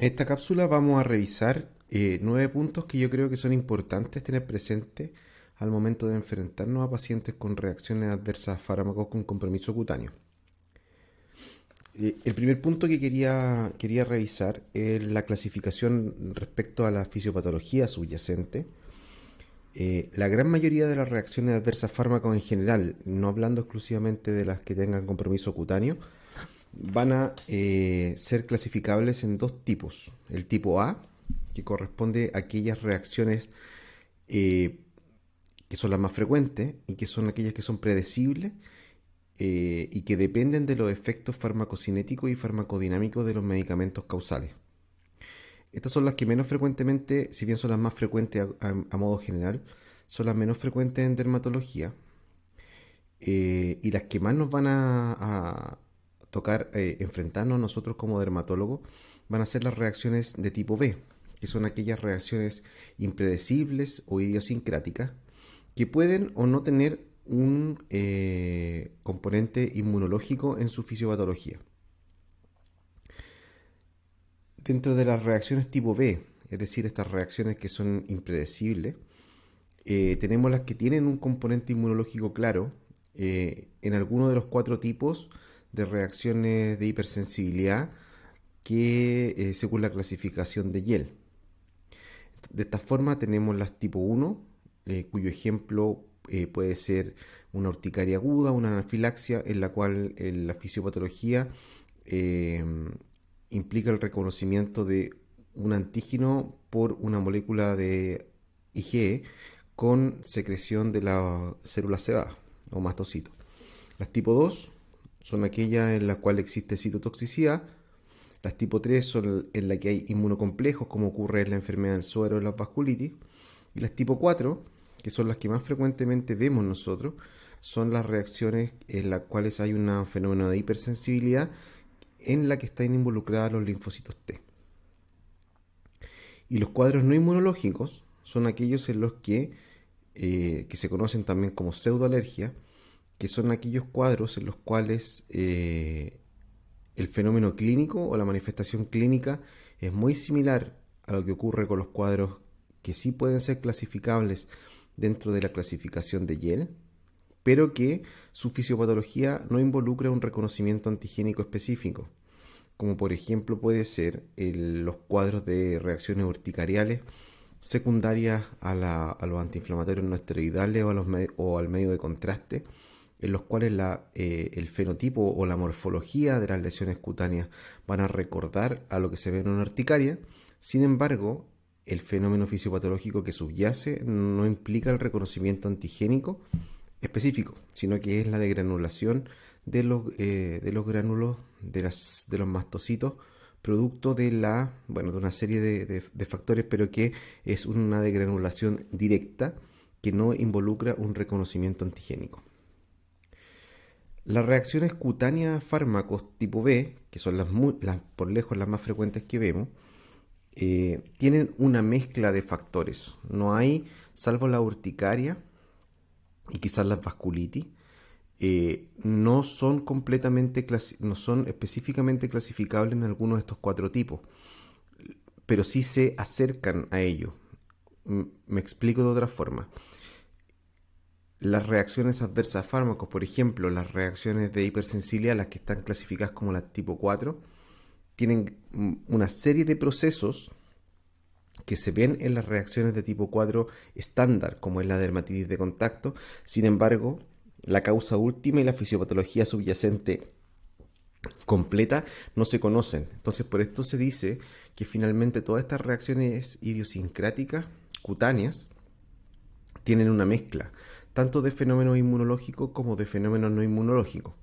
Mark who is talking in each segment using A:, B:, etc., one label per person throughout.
A: En esta cápsula vamos a revisar 9 puntos que yo creo que son importantes tener presentes al momento de enfrentarnos a pacientes con reacciones adversas a fármacos con compromiso cutáneo. El primer punto que quería revisar es la clasificación respecto a la fisiopatología subyacente. La gran mayoría de las reacciones adversas a fármacos en general, no hablando exclusivamente de las que tengan compromiso cutáneo, van a ser clasificables en dos tipos. El tipo A, que corresponde a aquellas reacciones eh, que son las más frecuentes y que son aquellas que son predecibles y que dependen de los efectos farmacocinéticos y farmacodinámicos de los medicamentos causales. Estas son las que menos frecuentemente, si bien son las más frecuentes a modo general, son las menos frecuentes en dermatología y las que más nos van a tocar enfrentarnos nosotros como dermatólogos van a ser las reacciones de tipo B, que son aquellas reacciones impredecibles o idiosincráticas que pueden o no tener un componente inmunológico en su fisiopatología. Dentro de las reacciones tipo B, es decir, estas reacciones que son impredecibles, tenemos las que tienen un componente inmunológico claro en alguno de los 4 tipos de reacciones de hipersensibilidad que según la clasificación de Yale. De esta forma tenemos las tipo 1, cuyo ejemplo puede ser una urticaria aguda, una anafilaxia, en la cual la fisiopatología implica el reconocimiento de un antígeno por una molécula de IgE con secreción de la célula cebada o mastocito. Las tipo 2 son aquellas en las cuales existe citotoxicidad. Las tipo 3 son en las que hay inmunocomplejos, como ocurre en la enfermedad del suero y la vasculitis. Y las tipo 4, que son las que más frecuentemente vemos nosotros, son las reacciones en las cuales hay un fenómeno de hipersensibilidad en la que están involucrados los linfocitos T. Y los cuadros no inmunológicos son aquellos en los que se conocen también como pseudoalergia, que son aquellos cuadros en los cuales el fenómeno clínico o la manifestación clínica es muy similar a lo que ocurre con los cuadros que sí pueden ser clasificables dentro de la clasificación de Yale, pero que su fisiopatología no involucra un reconocimiento antigénico específico, como por ejemplo puede ser los cuadros de reacciones urticariales secundarias a los antiinflamatorios no esteroidales o al medio de contraste, en los cuales el fenotipo o la morfología de las lesiones cutáneas van a recordar a lo que se ve en una urticaria. Sin embargo, el fenómeno fisiopatológico que subyace no implica el reconocimiento antigénico específico, sino que es la degranulación de los gránulos de los mastocitos, producto de una serie de factores, pero que es una degranulación directa que no involucra un reconocimiento antigénico. Las reacciones cutáneas a fármacos tipo B, que son por lejos las más frecuentes que vemos, tienen una mezcla de factores. No hay, salvo la urticaria y quizás la vasculitis, no son no son específicamente clasificables en alguno de estos 4 tipos, pero sí se acercan a ello. Me explico de otra forma. Las reacciones adversas a fármacos, por ejemplo, las reacciones de hipersensibilidad, las que están clasificadas como las tipo 4, tienen una serie de procesos que se ven en las reacciones de tipo 4 estándar, como es la dermatitis de contacto. Sin embargo, la causa última y la fisiopatología subyacente completa no se conocen. Entonces, por esto se dice que finalmente todas estas reacciones idiosincráticas cutáneas tienen una mezcla, tanto de fenómenos inmunológicos como de fenómenos no inmunológicos.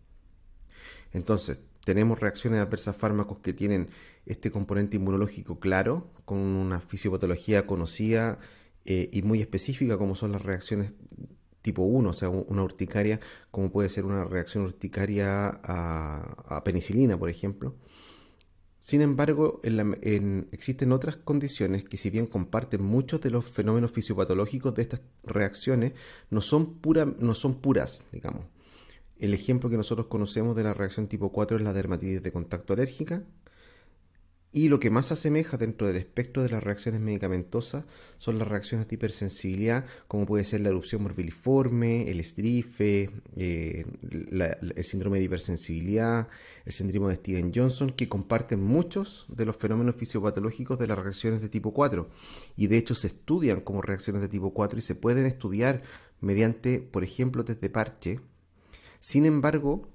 A: Entonces, tenemos reacciones adversas a fármacos que tienen este componente inmunológico claro, con una fisiopatología conocida y muy específica, como son las reacciones tipo 1, o sea, una urticaria, como puede ser una reacción urticaria a penicilina, por ejemplo. Sin embargo, existen otras condiciones que, si bien comparten muchos de los fenómenos fisiopatológicos de estas reacciones, no son puras, digamos. El ejemplo que nosotros conocemos de la reacción tipo 4 es la dermatitis de contacto alérgica, Y lo que más se asemeja dentro del espectro de las reacciones medicamentosas son las reacciones de hipersensibilidad, como puede ser la erupción morbiliforme, el estrife, el síndrome de hipersensibilidad, el síndrome de Steven-Johnson, que comparten muchos de los fenómenos fisiopatológicos de las reacciones de tipo 4. Y de hecho se estudian como reacciones de tipo 4 y se pueden estudiar mediante, por ejemplo, test de parche. Sin embargo,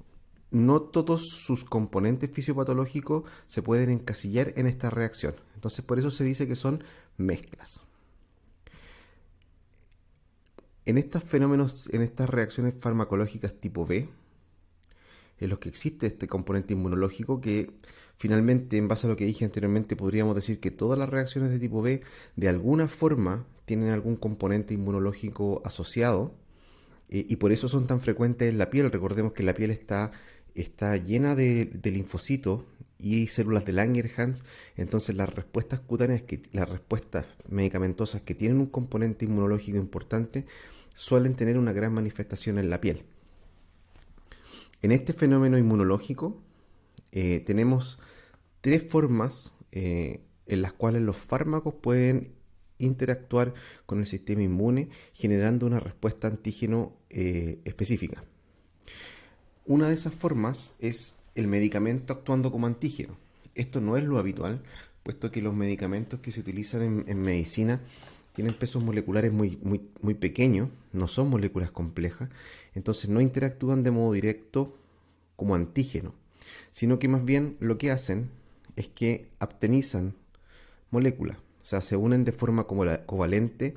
A: no todos sus componentes fisiopatológicos se pueden encasillar en esta reacción. Entonces, por eso se dice que son mezclas. En estos fenómenos, en estas reacciones farmacológicas tipo B, en los que existe este componente inmunológico que finalmente, en base a lo que dije anteriormente, podríamos decir que todas las reacciones de tipo B de alguna forma tienen algún componente inmunológico asociado, y por eso son tan frecuentes en la piel. Recordemos que la piel está llena de linfocitos y células de Langerhans. Entonces las respuestas cutáneas, las respuestas medicamentosas que tienen un componente inmunológico importante, suelen tener una gran manifestación en la piel. En este fenómeno inmunológico tenemos tres formas en las cuales los fármacos pueden interactuar con el sistema inmune, generando una respuesta antígeno específica. Una de esas formas es el medicamento actuando como antígeno. Esto no es lo habitual, puesto que los medicamentos que se utilizan en medicina tienen pesos moleculares muy pequeños, no son moléculas complejas, entonces no interactúan de modo directo como antígeno, sino que más bien lo que hacen es que aptenizan moléculas, o sea, se unen de forma covalente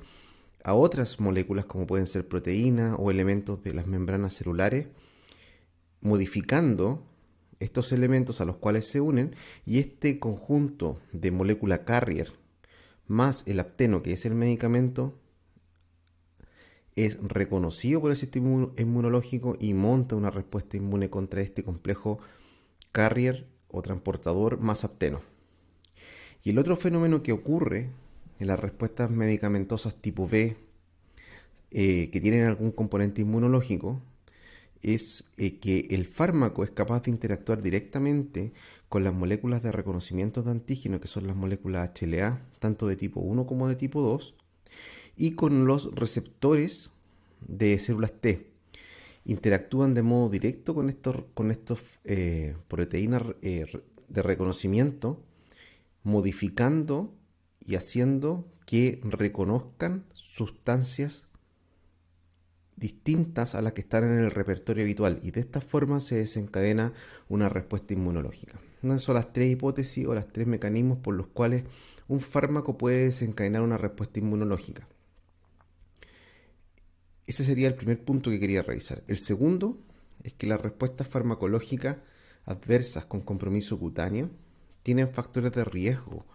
A: a otras moléculas como pueden ser proteínas o elementos de las membranas celulares, modificando estos elementos a los cuales se unen, y este conjunto de molécula carrier más el apteno, que es el medicamento, es reconocido por el sistema inmunológico y monta una respuesta inmune contra este complejo carrier o transportador más apteno. Y el otro fenómeno que ocurre en las respuestas medicamentosas tipo B, que tienen algún componente inmunológico, es que el fármaco es capaz de interactuar directamente con las moléculas de reconocimiento de antígeno, que son las moléculas HLA, tanto de tipo 1 como de tipo 2, y con los receptores de células T. Interactúan de modo directo con estos proteínas de reconocimiento, modificando y haciendo que reconozcan sustancias distintas a las que están en el repertorio habitual, y de esta forma se desencadena una respuesta inmunológica. Estas son las tres hipótesis o los tres mecanismos por los cuales un fármaco puede desencadenar una respuesta inmunológica. Ese sería el primer punto que quería revisar. El segundo es que las respuestas farmacológicas adversas con compromiso cutáneo tienen factores de riesgo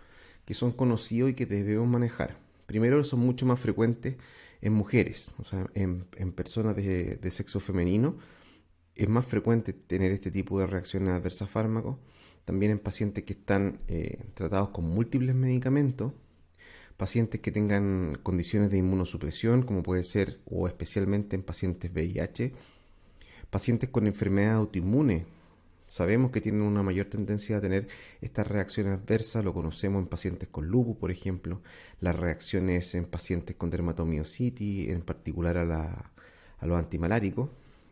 A: que son conocidos y que debemos manejar. Primero, son mucho más frecuentes en mujeres, o sea, en personas de sexo femenino. Es más frecuente tener este tipo de reacciones adversas a fármacos. También en pacientes que están tratados con múltiples medicamentos, pacientes que tengan condiciones de inmunosupresión, como puede ser, o especialmente en pacientes VIH, pacientes con enfermedades autoinmunes. Sabemos que tienen una mayor tendencia a tener estas reacciones adversas, lo conocemos en pacientes con lupus, por ejemplo, las reacciones en pacientes con dermatomiositis, en particular a los antimaláricos.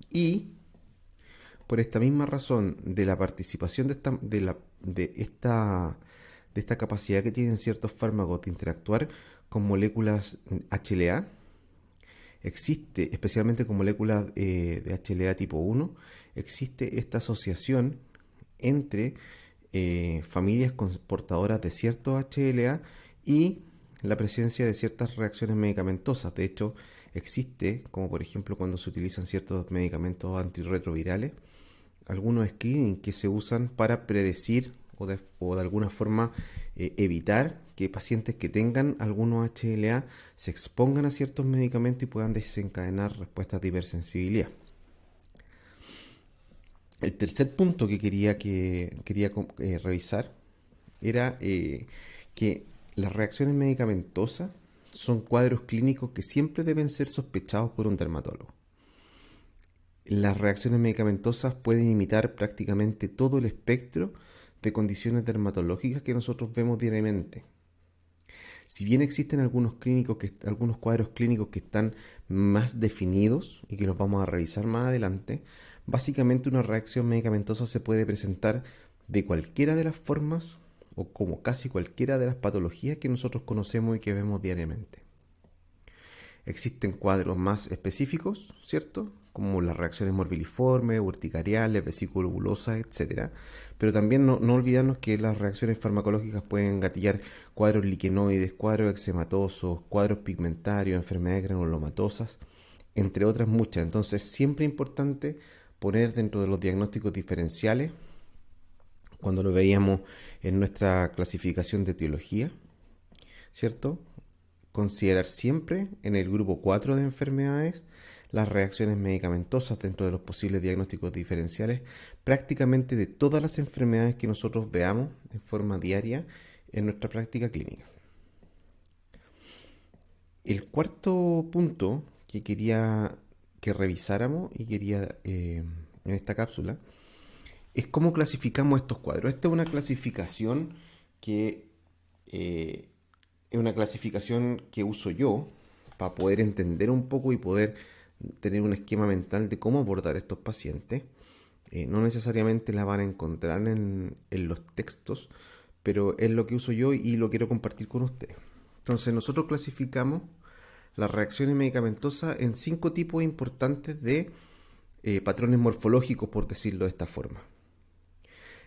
A: Y por esta misma razón de la participación de esta capacidad que tienen ciertos fármacos de interactuar con moléculas HLA, existe, especialmente con moléculas de HLA tipo 1, existe esta asociación entre familias portadoras de ciertos HLA y la presencia de ciertas reacciones medicamentosas. De hecho, existe, como por ejemplo cuando se utilizan ciertos medicamentos antirretrovirales, algunos screening que se usan para predecir o de alguna forma evitar que pacientes que tengan algunos HLA se expongan a ciertos medicamentos y puedan desencadenar respuestas de hipersensibilidad. El tercer punto que quería revisar era que las reacciones medicamentosas son cuadros clínicos que siempre deben ser sospechados por un dermatólogo. Las reacciones medicamentosas pueden imitar prácticamente todo el espectro de condiciones dermatológicas que nosotros vemos diariamente. Si bien existen algunos cuadros clínicos que están más definidos y que los vamos a revisar más adelante, básicamente una reacción medicamentosa se puede presentar de cualquiera de las formas o como casi cualquiera de las patologías que nosotros conocemos y que vemos diariamente. Existen cuadros más específicos, ¿cierto? Como las reacciones morbiliformes, urticariales, vesículo-bulosas, etc. Pero también no olvidarnos que las reacciones farmacológicas pueden gatillar cuadros liquenoides, cuadros eczematosos, cuadros pigmentarios, enfermedades granulomatosas, entre otras muchas. Entonces, siempre es importante poner dentro de los diagnósticos diferenciales, cuando lo veíamos en nuestra clasificación de etiología, ¿cierto? Considerar siempre en el grupo 4 de enfermedades las reacciones medicamentosas dentro de los posibles diagnósticos diferenciales prácticamente de todas las enfermedades que nosotros veamos en forma diaria en nuestra práctica clínica. El cuarto punto que quería que revisáramos y quería en esta cápsula es cómo clasificamos estos cuadros. Esta es una clasificación que uso yo para poder entender un poco y poder tener un esquema mental de cómo abordar estos pacientes. No necesariamente la van a encontrar en los textos, pero es lo que uso yo y lo quiero compartir con ustedes. Entonces nosotros clasificamos las reacciones medicamentosas en 5 tipos importantes de patrones morfológicos, por decirlo de esta forma.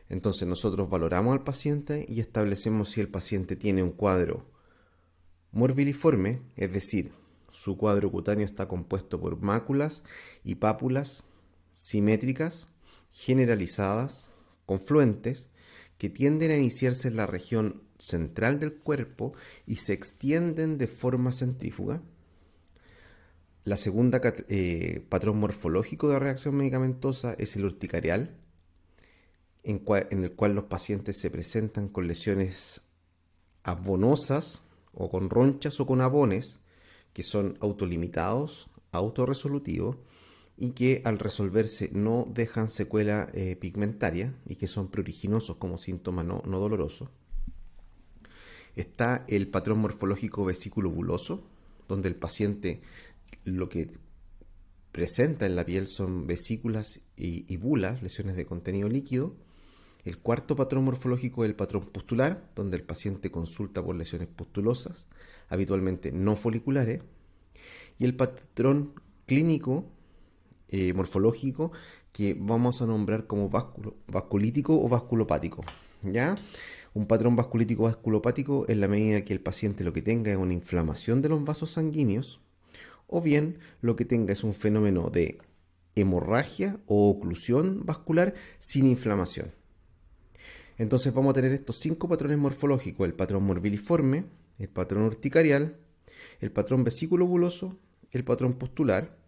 A: Entonces nosotros valoramos al paciente y establecemos si el paciente tiene un cuadro morbiliforme, es decir, su cuadro cutáneo está compuesto por máculas y pápulas simétricas, generalizadas, confluentes, que tienden a iniciarse en la región central del cuerpo y se extienden de forma centrífuga. La segunda patrón morfológico de reacción medicamentosa es el urticarial, en el cual los pacientes se presentan con lesiones abonosas o con ronchas o con abones que son autolimitados, autorresolutivos y que al resolverse no dejan secuela pigmentaria y que son pruriginosos como síntoma no doloroso. Está el patrón morfológico vesículo-buloso, donde el paciente lo que presenta en la piel son vesículas y bulas, lesiones de contenido líquido. El cuarto patrón morfológico es el patrón pustular, donde el paciente consulta por lesiones pustulosas, habitualmente no foliculares. Y el patrón clínico morfológico que vamos a nombrar como vasculítico o vasculopático, ¿ya? Un patrón vasculítico o vasculopático en la medida que el paciente lo que tenga es una inflamación de los vasos sanguíneos o bien lo que tenga es un fenómeno de hemorragia o oclusión vascular sin inflamación. Entonces vamos a tener estos 5 patrones morfológicos: el patrón morbiliforme, el patrón urticarial, el patrón vesículo-buloso, el patrón pustular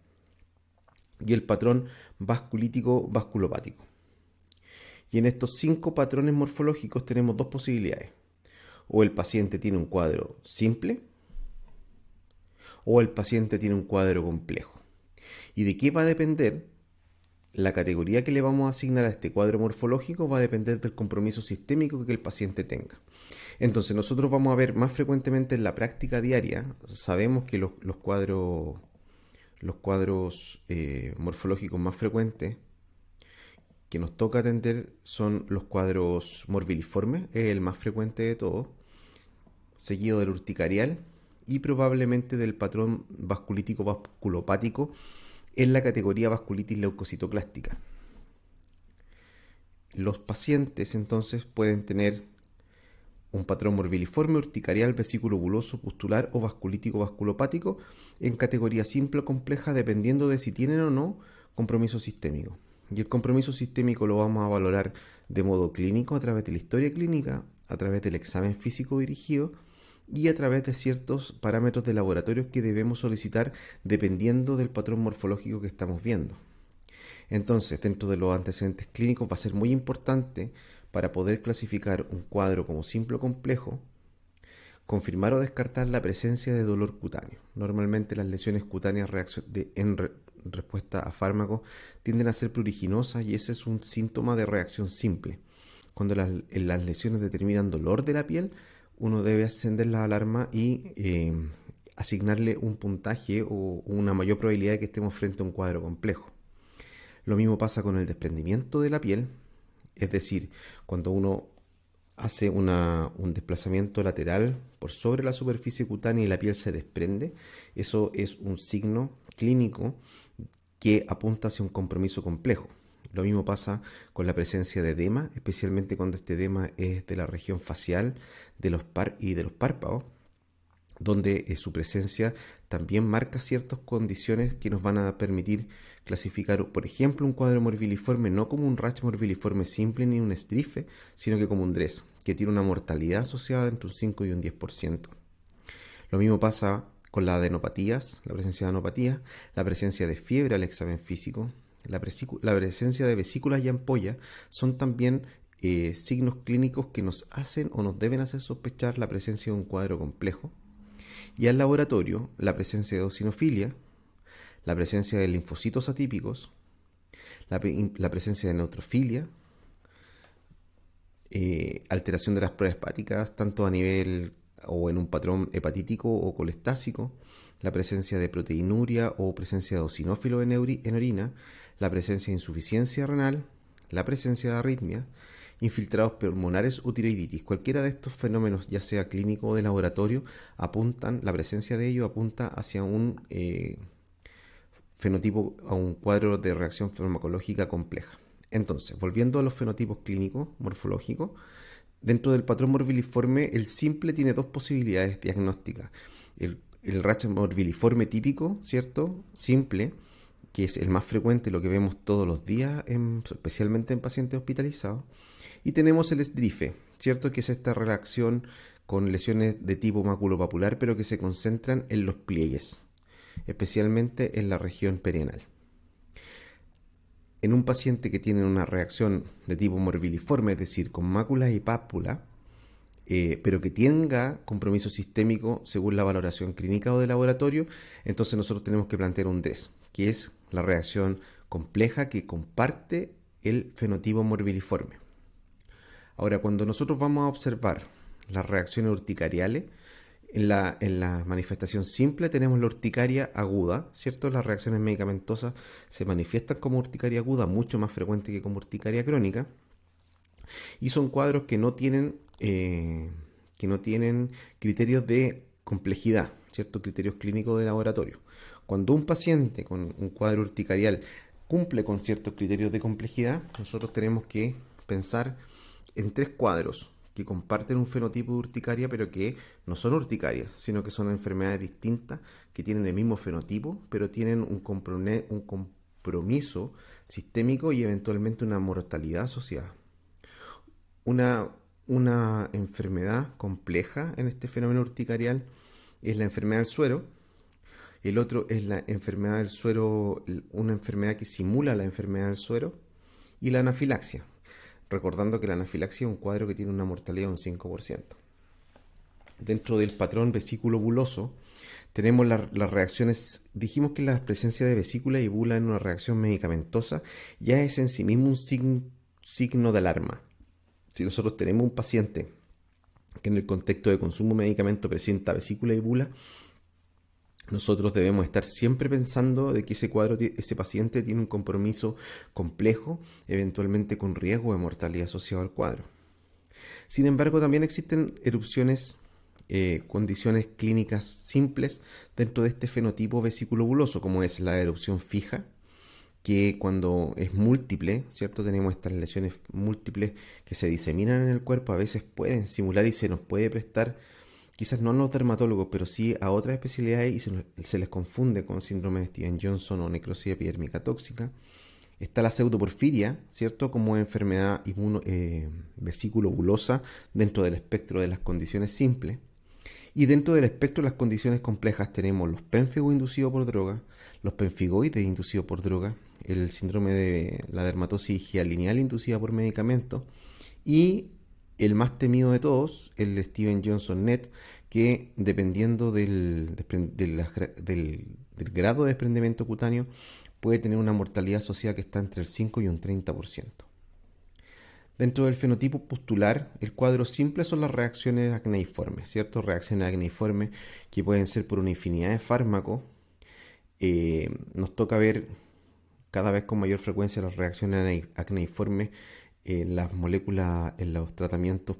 A: y el patrón vasculítico vasculopático. Y en estos 5 patrones morfológicos tenemos 2 posibilidades: o el paciente tiene un cuadro simple o el paciente tiene un cuadro complejo. ¿Y de qué va a depender? La categoría que le vamos a asignar a este cuadro morfológico va a depender del compromiso sistémico que el paciente tenga. Entonces nosotros vamos a ver más frecuentemente en la práctica diaria, sabemos que los cuadros morfológicos más frecuentes que nos toca atender son los cuadros morbiliformes, es el más frecuente de todos, seguido del urticarial y probablemente del patrón vasculítico vasculopático en la categoría vasculitis leucocitoclástica. Los pacientes entonces pueden tener un patrón morbiliforme, urticarial, vesículo-buloso, pustular o vasculítico vasculopático en categoría simple o compleja dependiendo de si tienen o no compromiso sistémico. Y el compromiso sistémico lo vamos a valorar de modo clínico a través de la historia clínica, a través del examen físico dirigido y a través de ciertos parámetros de laboratorio que debemos solicitar dependiendo del patrón morfológico que estamos viendo. Entonces, dentro de los antecedentes clínicos va a ser muy importante para poder clasificar un cuadro como simple o complejo, confirmar o descartar la presencia de dolor cutáneo. Normalmente las lesiones cutáneas en respuesta a fármacos tienden a ser pruriginosas y ese es un síntoma de reacción simple. cuando las lesiones determinan dolor de la piel, uno debe encender la alarma y asignarle un puntaje o una mayor probabilidad de que estemos frente a un cuadro complejo. Lo mismo pasa con el desprendimiento de la piel, es decir, cuando uno hace un desplazamiento lateral por sobre la superficie cutánea y la piel se desprende, eso es un signo clínico que apunta hacia un compromiso complejo. Lo mismo pasa con la presencia de edema, especialmente cuando este edema es de la región facial de los párpados, donde su presencia también marca ciertas condiciones que nos van a permitir clasificar, por ejemplo, un cuadro morbiliforme no como un rash morbiliforme simple ni un estrife, sino que como un DRESS, que tiene una mortalidad asociada entre un 5 y un 10%. Lo mismo pasa con las adenopatías, la presencia de adenopatías, la presencia de fiebre al examen físico, la presencia de vesículas y ampollas son también signos clínicos que nos hacen o nos deben hacer sospechar la presencia de un cuadro complejo. Y al laboratorio, la presencia de eosinofilia, la presencia de linfocitos atípicos, la presencia de neutrofilia, alteración de las pruebas hepáticas, tanto a nivel o en un patrón hepatítico o colestásico, la presencia de proteinuria o presencia de eosinófilo en orina, la presencia de insuficiencia renal, la presencia de arritmia, infiltrados pulmonares o tiroiditis. Cualquiera de estos fenómenos, ya sea clínico o de laboratorio, la presencia de ello apunta hacia un fenotipo, a un cuadro de reacción farmacológica compleja. Entonces, volviendo a los fenotipos clínicos morfológicos, dentro del patrón morbiliforme, el simple tiene dos posibilidades diagnósticas. El rash morbiliforme típico, ¿cierto? Simple, que es el más frecuente, lo que vemos todos los días, especialmente en pacientes hospitalizados. Y tenemos el esdrife, ¿cierto? Que es esta reacción con lesiones de tipo maculopapular, pero que se concentran en los pliegues, especialmente en la región perianal. En un paciente que tiene una reacción de tipo morbiliforme, es decir, con máculas y pápula, pero que tenga compromiso sistémico según la valoración clínica o de laboratorio, entonces nosotros tenemos que plantear un DRESS, que es la reacción compleja que comparte el fenotipo morbiliforme. Ahora, cuando nosotros vamos a observar las reacciones urticariales, en la manifestación simple tenemos la urticaria aguda, ¿cierto? Las reacciones medicamentosas se manifiestan como urticaria aguda, mucho más frecuente que como urticaria crónica, y son cuadros que no tienen criterios de complejidad, ¿cierto? Criterios clínicos de laboratorio. Cuando un paciente con un cuadro urticarial cumple con ciertos criterios de complejidad, nosotros tenemos que pensar en tres cuadros que comparten un fenotipo de urticaria, pero que no son urticarias, sino que son enfermedades distintas, que tienen el mismo fenotipo, pero tienen un compromiso sistémico y eventualmente una mortalidad asociada. Una enfermedad compleja en este fenómeno urticarial es la enfermedad del suero. El otro es la enfermedad del suero, una enfermedad que simula la enfermedad del suero, y la anafilaxia. Recordando que la anafilaxia es un cuadro que tiene una mortalidad de un 5%. Dentro del patrón vesículo-buloso tenemos las reacciones. Dijimos que la presencia de vesícula y bula en una reacción medicamentosa ya es en sí mismo un signo de alarma. Si nosotros tenemos un paciente que en el contexto de consumo de medicamento presenta vesícula y bula, nosotros debemos estar siempre pensando de que ese paciente tiene un compromiso complejo, eventualmente con riesgo de mortalidad asociado al cuadro. Sin embargo, también existen erupciones, condiciones clínicas simples dentro de este fenotipo vesículo-buloso, como es la erupción fija, que cuando es múltiple, ¿cierto? Tenemos estas lesiones múltiples que se diseminan en el cuerpo, a veces pueden simular y se nos puede prestar, quizás no a los dermatólogos, pero sí a otras especialidades, y se les confunde con síndrome de Stevens-Johnson o necrosis epidérmica tóxica. Está la pseudoporfiria, ¿cierto? Como enfermedad vesículo-bulosa dentro del espectro de las condiciones simples. Y dentro del espectro de las condiciones complejas tenemos los pénfigos inducidos por droga, los pemfigoides inducidos por droga, el síndrome de la dermatosis hialineal inducida por medicamentos, y el más temido de todos, el Stevens-Johnson-NET, que dependiendo del grado de desprendimiento cutáneo puede tener una mortalidad asociada que está entre el 5 y un 30%. Dentro del fenotipo pustular, el cuadro simple son las reacciones acneiformes, ¿cierto? Reacciones acneiformes que pueden ser por una infinidad de fármacos. Nos toca ver cada vez con mayor frecuencia las reacciones acneiformes en las moléculas, en los tratamientos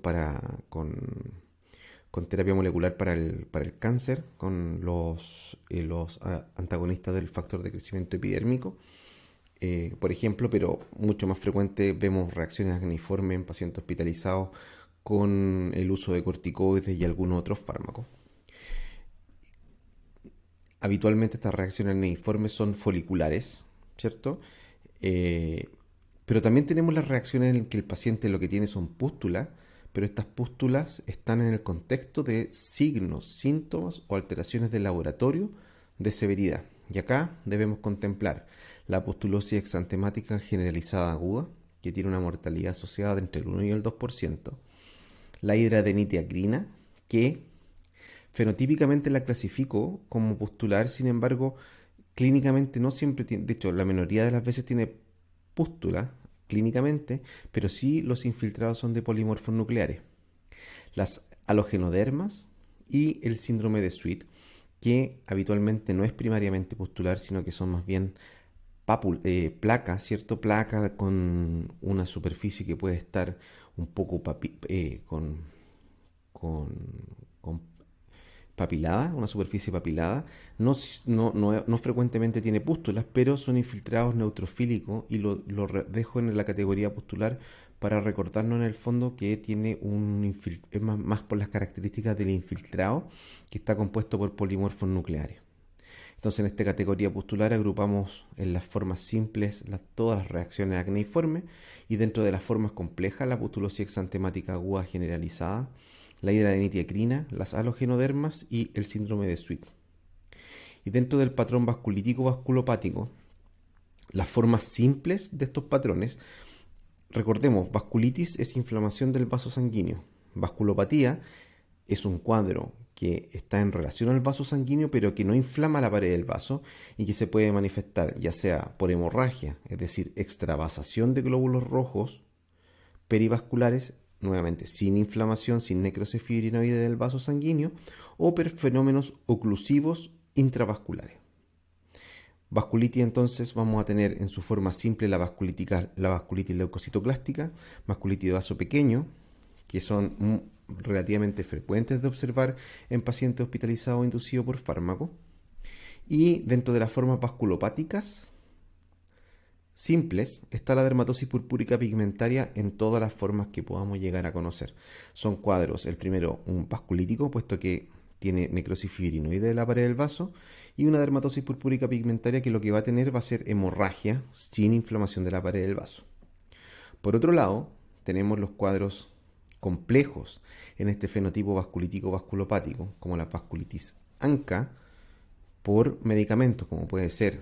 A: con terapia molecular para el cáncer, con los antagonistas del factor de crecimiento epidérmico, por ejemplo, pero mucho más frecuente vemos reacciones acneiformes en pacientes hospitalizados con el uso de corticoides y algunos otros fármacos. Habitualmente estas reacciones acneiformes son foliculares, ¿cierto? Eh, pero también tenemos las reacciones en que el paciente lo que tiene son pústulas, pero estas pústulas están en el contexto de signos, síntomas o alteraciones de laboratorio de severidad. Y acá debemos contemplar la pustulosis exantemática generalizada aguda, que tiene una mortalidad asociada de entre el 1 y el 2%, la hidradenitis, que fenotípicamente la clasifico como pustular, sin embargo, clínicamente no siempre tiene, de hecho, la mayoría de las veces tiene pústula clínicamente, pero sí los infiltrados son de polimorfos nucleares. Las halogenodermas y el síndrome de Sweet, que habitualmente no es primariamente pustular, sino que son más bien placas, ¿cierto? Placa con una superficie que puede estar un poco con, con papilada, una superficie papilada. No frecuentemente tiene pústulas, pero son infiltrados neutrofílicos y lo dejo en la categoría pustular para recordarnos en el fondo que tiene es más por las características del infiltrado, que está compuesto por polimorfos nucleares. Entonces, en esta categoría pustular agrupamos en las formas simples todas las reacciones acneiformes, y dentro de las formas complejas la pustulosis exantemática aguda generalizada, la hidradenitis, las halogenodermas y el síndrome de Sweet. Y dentro del patrón vasculítico vasculopático, las formas simples de estos patrones, recordemos, vasculitis es inflamación del vaso sanguíneo, vasculopatía es un cuadro que está en relación al vaso sanguíneo pero que no inflama la pared del vaso y que se puede manifestar ya sea por hemorragia, es decir, extravasación de glóbulos rojos perivasculares, nuevamente sin inflamación, sin necrosis fibrinoide del vaso sanguíneo, o por fenómenos oclusivos intravasculares. Vasculitis, entonces vamos a tener en su forma simple la vasculitis leucocitoclástica, vasculitis de vaso pequeño, que son relativamente frecuentes de observar en pacientes hospitalizados inducidos por fármaco. Y dentro de las formas vasculopáticas simples está la dermatosis purpúrica pigmentaria en todas las formas que podamos llegar a conocer. Son cuadros, el primero un vasculítico, puesto que tiene necrosis fibrinoide de la pared del vaso, y una dermatosis purpúrica pigmentaria que lo que va a tener va a ser hemorragia sin inflamación de la pared del vaso. Por otro lado, tenemos los cuadros complejos en este fenotipo vasculítico vasculopático, como la vasculitis ANCA, por medicamentos como puede ser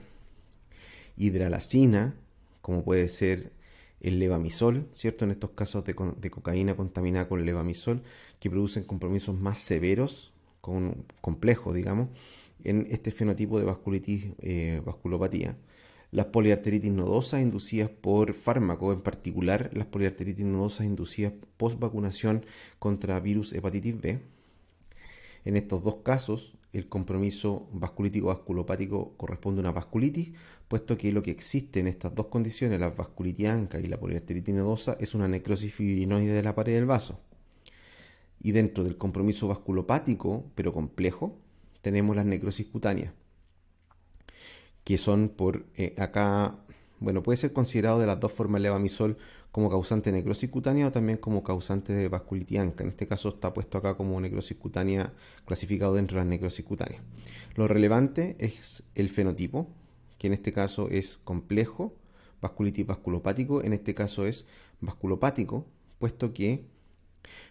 A: hidralazina, como puede ser el levamisol, ¿cierto? En estos casos de cocaína contaminada con levamisol, que producen compromisos más severos, complejos, digamos, en este fenotipo de vasculitis, vasculopatía. Las poliarteritis nodosas inducidas por fármaco, en particular las poliarteritis nodosas inducidas post vacunación contra virus hepatitis B. En estos dos casos, el compromiso vasculítico vasculopático corresponde a una vasculitis, puesto que lo que existe en estas dos condiciones, la vasculitis ANCA y la poliarteritis nodosa, es una necrosis fibrinoide de la pared del vaso. Y dentro del compromiso vasculopático, pero complejo, tenemos las necrosis cutáneas, que son acá, bueno, puede ser considerado de las dos formas el levamisol como causante de necrosis cutánea o también como causante de vasculitis ANCA. En este caso está puesto acá como necrosis cutánea, clasificado dentro de las necrosis cutáneas. Lo relevante es el fenotipo, que en este caso es complejo, vasculitis vasculopático, en este caso es vasculopático, puesto que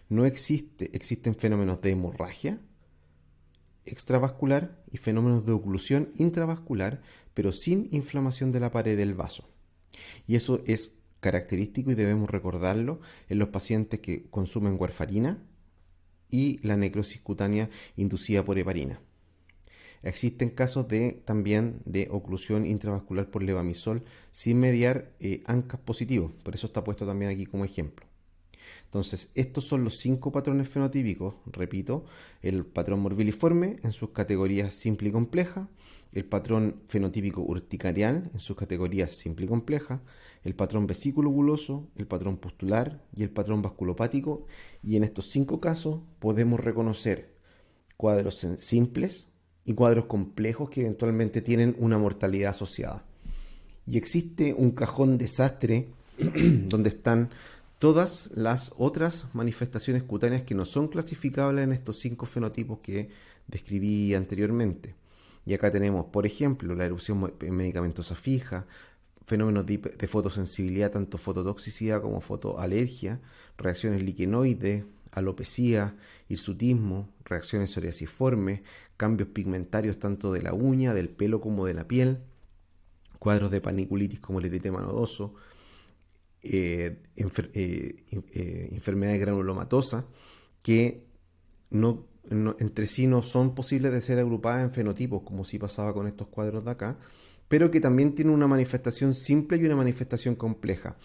A: no existen fenómenos de hemorragia extravascular y fenómenos de oclusión intravascular, pero sin inflamación de la pared del vaso. Y eso es característico y debemos recordarlo en los pacientes que consumen warfarina y la necrosis cutánea inducida por heparina. Existen casos también de oclusión intravascular por levamisol sin mediar ANCAs positivos, por eso está puesto también aquí como ejemplo. Entonces, estos son los 5 patrones fenotípicos, repito, el patrón morbiliforme en sus categorías simple y compleja, el patrón fenotípico urticarial en sus categorías simple y compleja, el patrón vesículo-buloso, el patrón pustular y el patrón vasculopático, y en estos 5 casos podemos reconocer cuadros simples y cuadros complejos que eventualmente tienen una mortalidad asociada. Y existe un cajón desastre donde están todas las otras manifestaciones cutáneas que no son clasificables en estos 5 fenotipos que describí anteriormente. Y acá tenemos, por ejemplo, la erupción medicamentosa fija, fenómenos de fotosensibilidad, tanto fototoxicidad como fotoalergia, reacciones liquenoides, alopecia, hirsutismo, reacciones psoriasiformes, cambios pigmentarios tanto de la uña, del pelo como de la piel, cuadros de paniculitis como el eritema nodoso, enfermedades granulomatosa que entre sí no son posibles de ser agrupadas en fenotipos, como sí pasaba con estos cuadros de acá, pero que también tienen una manifestación simple y una manifestación compleja.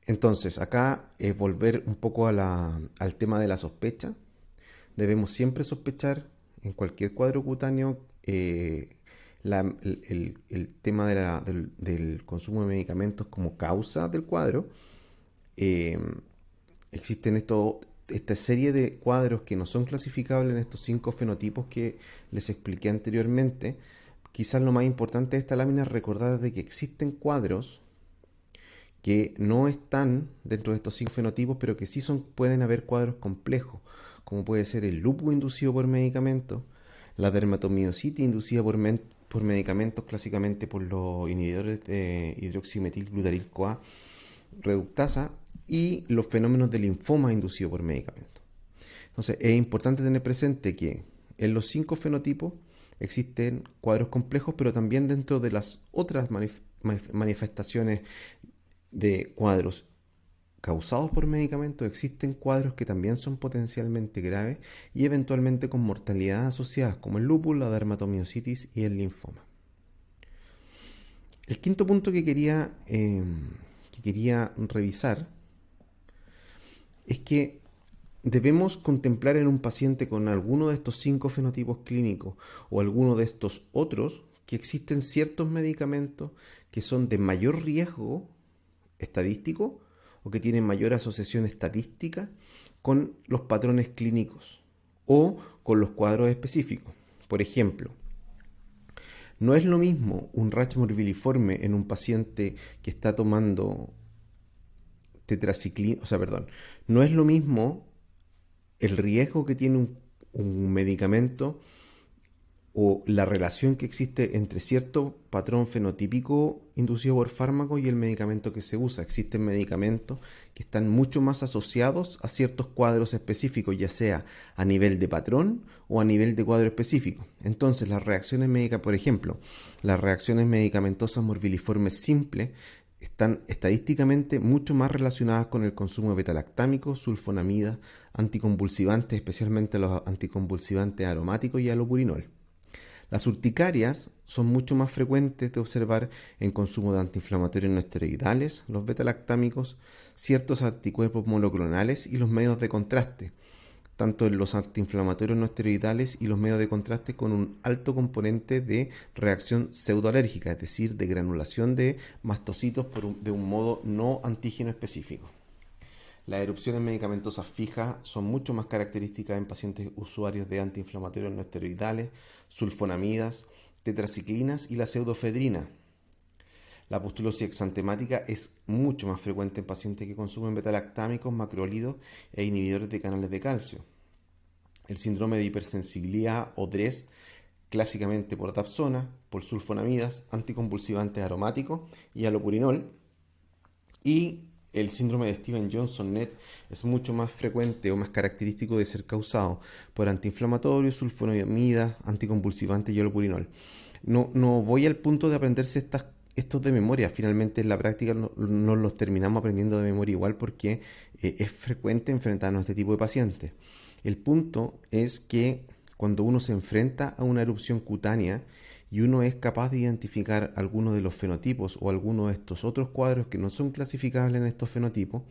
A: Entonces, acá es volver un poco al tema de la sospecha. Debemos siempre sospechar en cualquier cuadro cutáneo el tema del consumo de medicamentos como causa del cuadro. Existen esta serie de cuadros que no son clasificables en estos 5 fenotipos que les expliqué anteriormente. Quizás lo más importante de esta lámina es recordar de que existen cuadros que no están dentro de estos 5 fenotipos, pero que sí pueden haber cuadros complejos, como puede ser el lupus inducido por medicamentos, la dermatomiositis inducida por medicamentos, clásicamente por los inhibidores de hidroximetilglutaryl-CoA reductasa, y los fenómenos de linfoma inducido por medicamentos. Entonces, es importante tener presente que en los 5 fenotipos existen cuadros complejos, pero también dentro de las otras manifestaciones de cuadros causados por medicamentos existen cuadros que también son potencialmente graves y eventualmente con mortalidad asociadas, como el lupus, la dermatomiositis y el linfoma. El quinto punto que quería revisar es que debemos contemplar en un paciente con alguno de estos 5 fenotipos clínicos o alguno de estos otros que existen ciertos medicamentos que son de mayor riesgo estadístico o que tienen mayor asociación estadística con los patrones clínicos o con los cuadros específicos. Por ejemplo, no es lo mismo un rash morbiliforme en un paciente que está tomando tetraciclina, no es lo mismo el riesgo que tiene un medicamento o la relación que existe entre cierto patrón fenotípico inducido por fármaco y el medicamento que se usa. Existen medicamentos que están mucho más asociados a ciertos cuadros específicos, ya sea a nivel de patrón o a nivel de cuadro específico. Entonces, las reacciones médicas, por ejemplo, las reacciones medicamentosas morbiliformes simples están estadísticamente mucho más relacionadas con el consumo de betalactámicos, sulfonamidas, anticonvulsivantes, especialmente los anticonvulsivantes aromáticos y alopurinol. Las urticarias son mucho más frecuentes de observar en consumo de antiinflamatorios no esteroidales, los betalactámicos, ciertos anticuerpos monoclonales y los medios de contraste, tanto en los antiinflamatorios no esteroidales y los medios de contraste con un alto componente de reacción pseudoalérgica, es decir, de granulación de mastocitos de un modo no antígeno específico. Las erupciones medicamentosas fijas son mucho más características en pacientes usuarios de antiinflamatorios no esteroidales, sulfonamidas, tetraciclinas y la pseudoefedrina. La pustulosis exantemática es mucho más frecuente en pacientes que consumen betalactámicos, macrólidos e inhibidores de canales de calcio. El síndrome de hipersensibilidad o DRESS, clásicamente por dapsona, por sulfonamidas, anticonvulsivantes aromáticos y alopurinol. Y el síndrome de Stevens-Johnson-Net es mucho más frecuente o más característico de ser causado por antiinflamatorios, sulfonamidas, anticonvulsivantes y alopurinol. No voy al punto de aprenderse estos de memoria. Finalmente en la práctica no los terminamos aprendiendo de memoria igual porque es frecuente enfrentarnos a este tipo de pacientes. El punto es que cuando uno se enfrenta a una erupción cutánea y uno es capaz de identificar algunos de los fenotipos o algunos de estos otros cuadros que no son clasificables en estos fenotipos,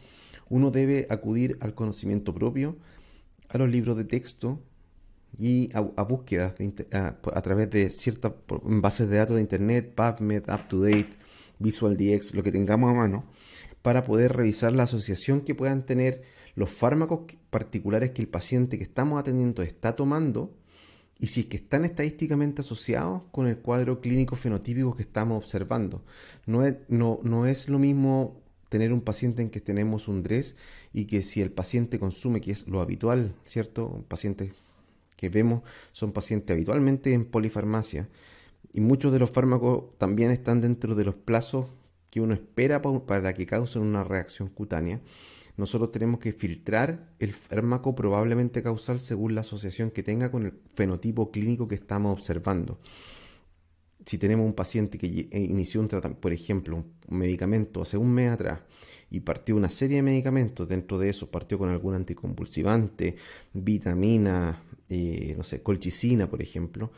A: uno debe acudir al conocimiento propio, a los libros de texto y a búsquedas a través de ciertas bases de datos de internet, PubMed, UpToDate, VisualDX, lo que tengamos a mano, para poder revisar la asociación que puedan tener los fármacos particulares que el paciente que estamos atendiendo está tomando y si es que están estadísticamente asociados con el cuadro clínico fenotípico que estamos observando. No es lo mismo tener un paciente en que tenemos un DRES y que si el paciente consume, que es lo habitual, ¿cierto? Pacientes que vemos son pacientes habitualmente en polifarmacia y muchos de los fármacos también están dentro de los plazos que uno espera para que causen una reacción cutánea. Nosotros tenemos que filtrar el fármaco probablemente causal según la asociación que tenga con el fenotipo clínico que estamos observando. Si tenemos un paciente que inició un tratamiento, por ejemplo, un medicamento hace un mes atrás y partió una serie de medicamentos, dentro de eso partió con algún anticonvulsivante, vitamina, no sé, colchicina, por ejemplo,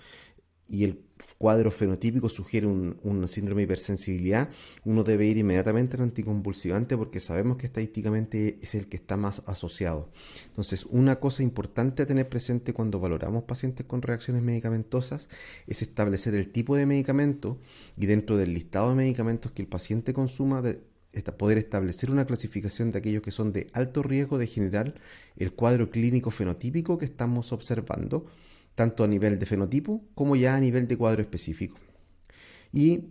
A: y el cuadro fenotípico sugiere un síndrome de hipersensibilidad, uno debe ir inmediatamente al anticonvulsivante porque sabemos que estadísticamente es el que está más asociado. Entonces, una cosa importante a tener presente cuando valoramos pacientes con reacciones medicamentosas es establecer el tipo de medicamento y dentro del listado de medicamentos que el paciente consuma, poder establecer una clasificación de aquellos que son de alto riesgo de generar el cuadro clínico fenotípico que estamos observando, tanto a nivel de fenotipo como ya a nivel de cuadro específico. Y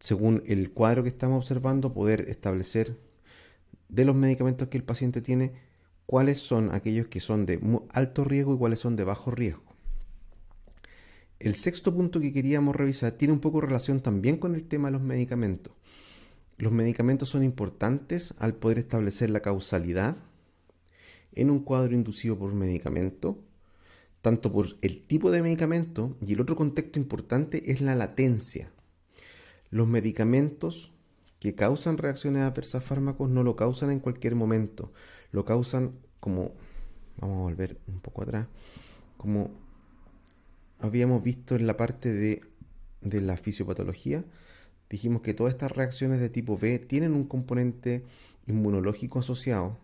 A: según el cuadro que estamos observando, poder establecer de los medicamentos que el paciente tiene, cuáles son aquellos que son de alto riesgo y cuáles son de bajo riesgo. El sexto punto que queríamos revisar tiene un poco relación también con el tema de los medicamentos. Los medicamentos son importantes al poder establecer la causalidad en un cuadro inducido por medicamento, tanto por el tipo de medicamento y el otro contexto importante es la latencia. Los medicamentos que causan reacciones adversas a fármacos no lo causan en cualquier momento, lo causan como, vamos a volver un poco atrás, como habíamos visto en la parte de la fisiopatología, dijimos que todas estas reacciones de tipo B tienen un componente inmunológico asociado,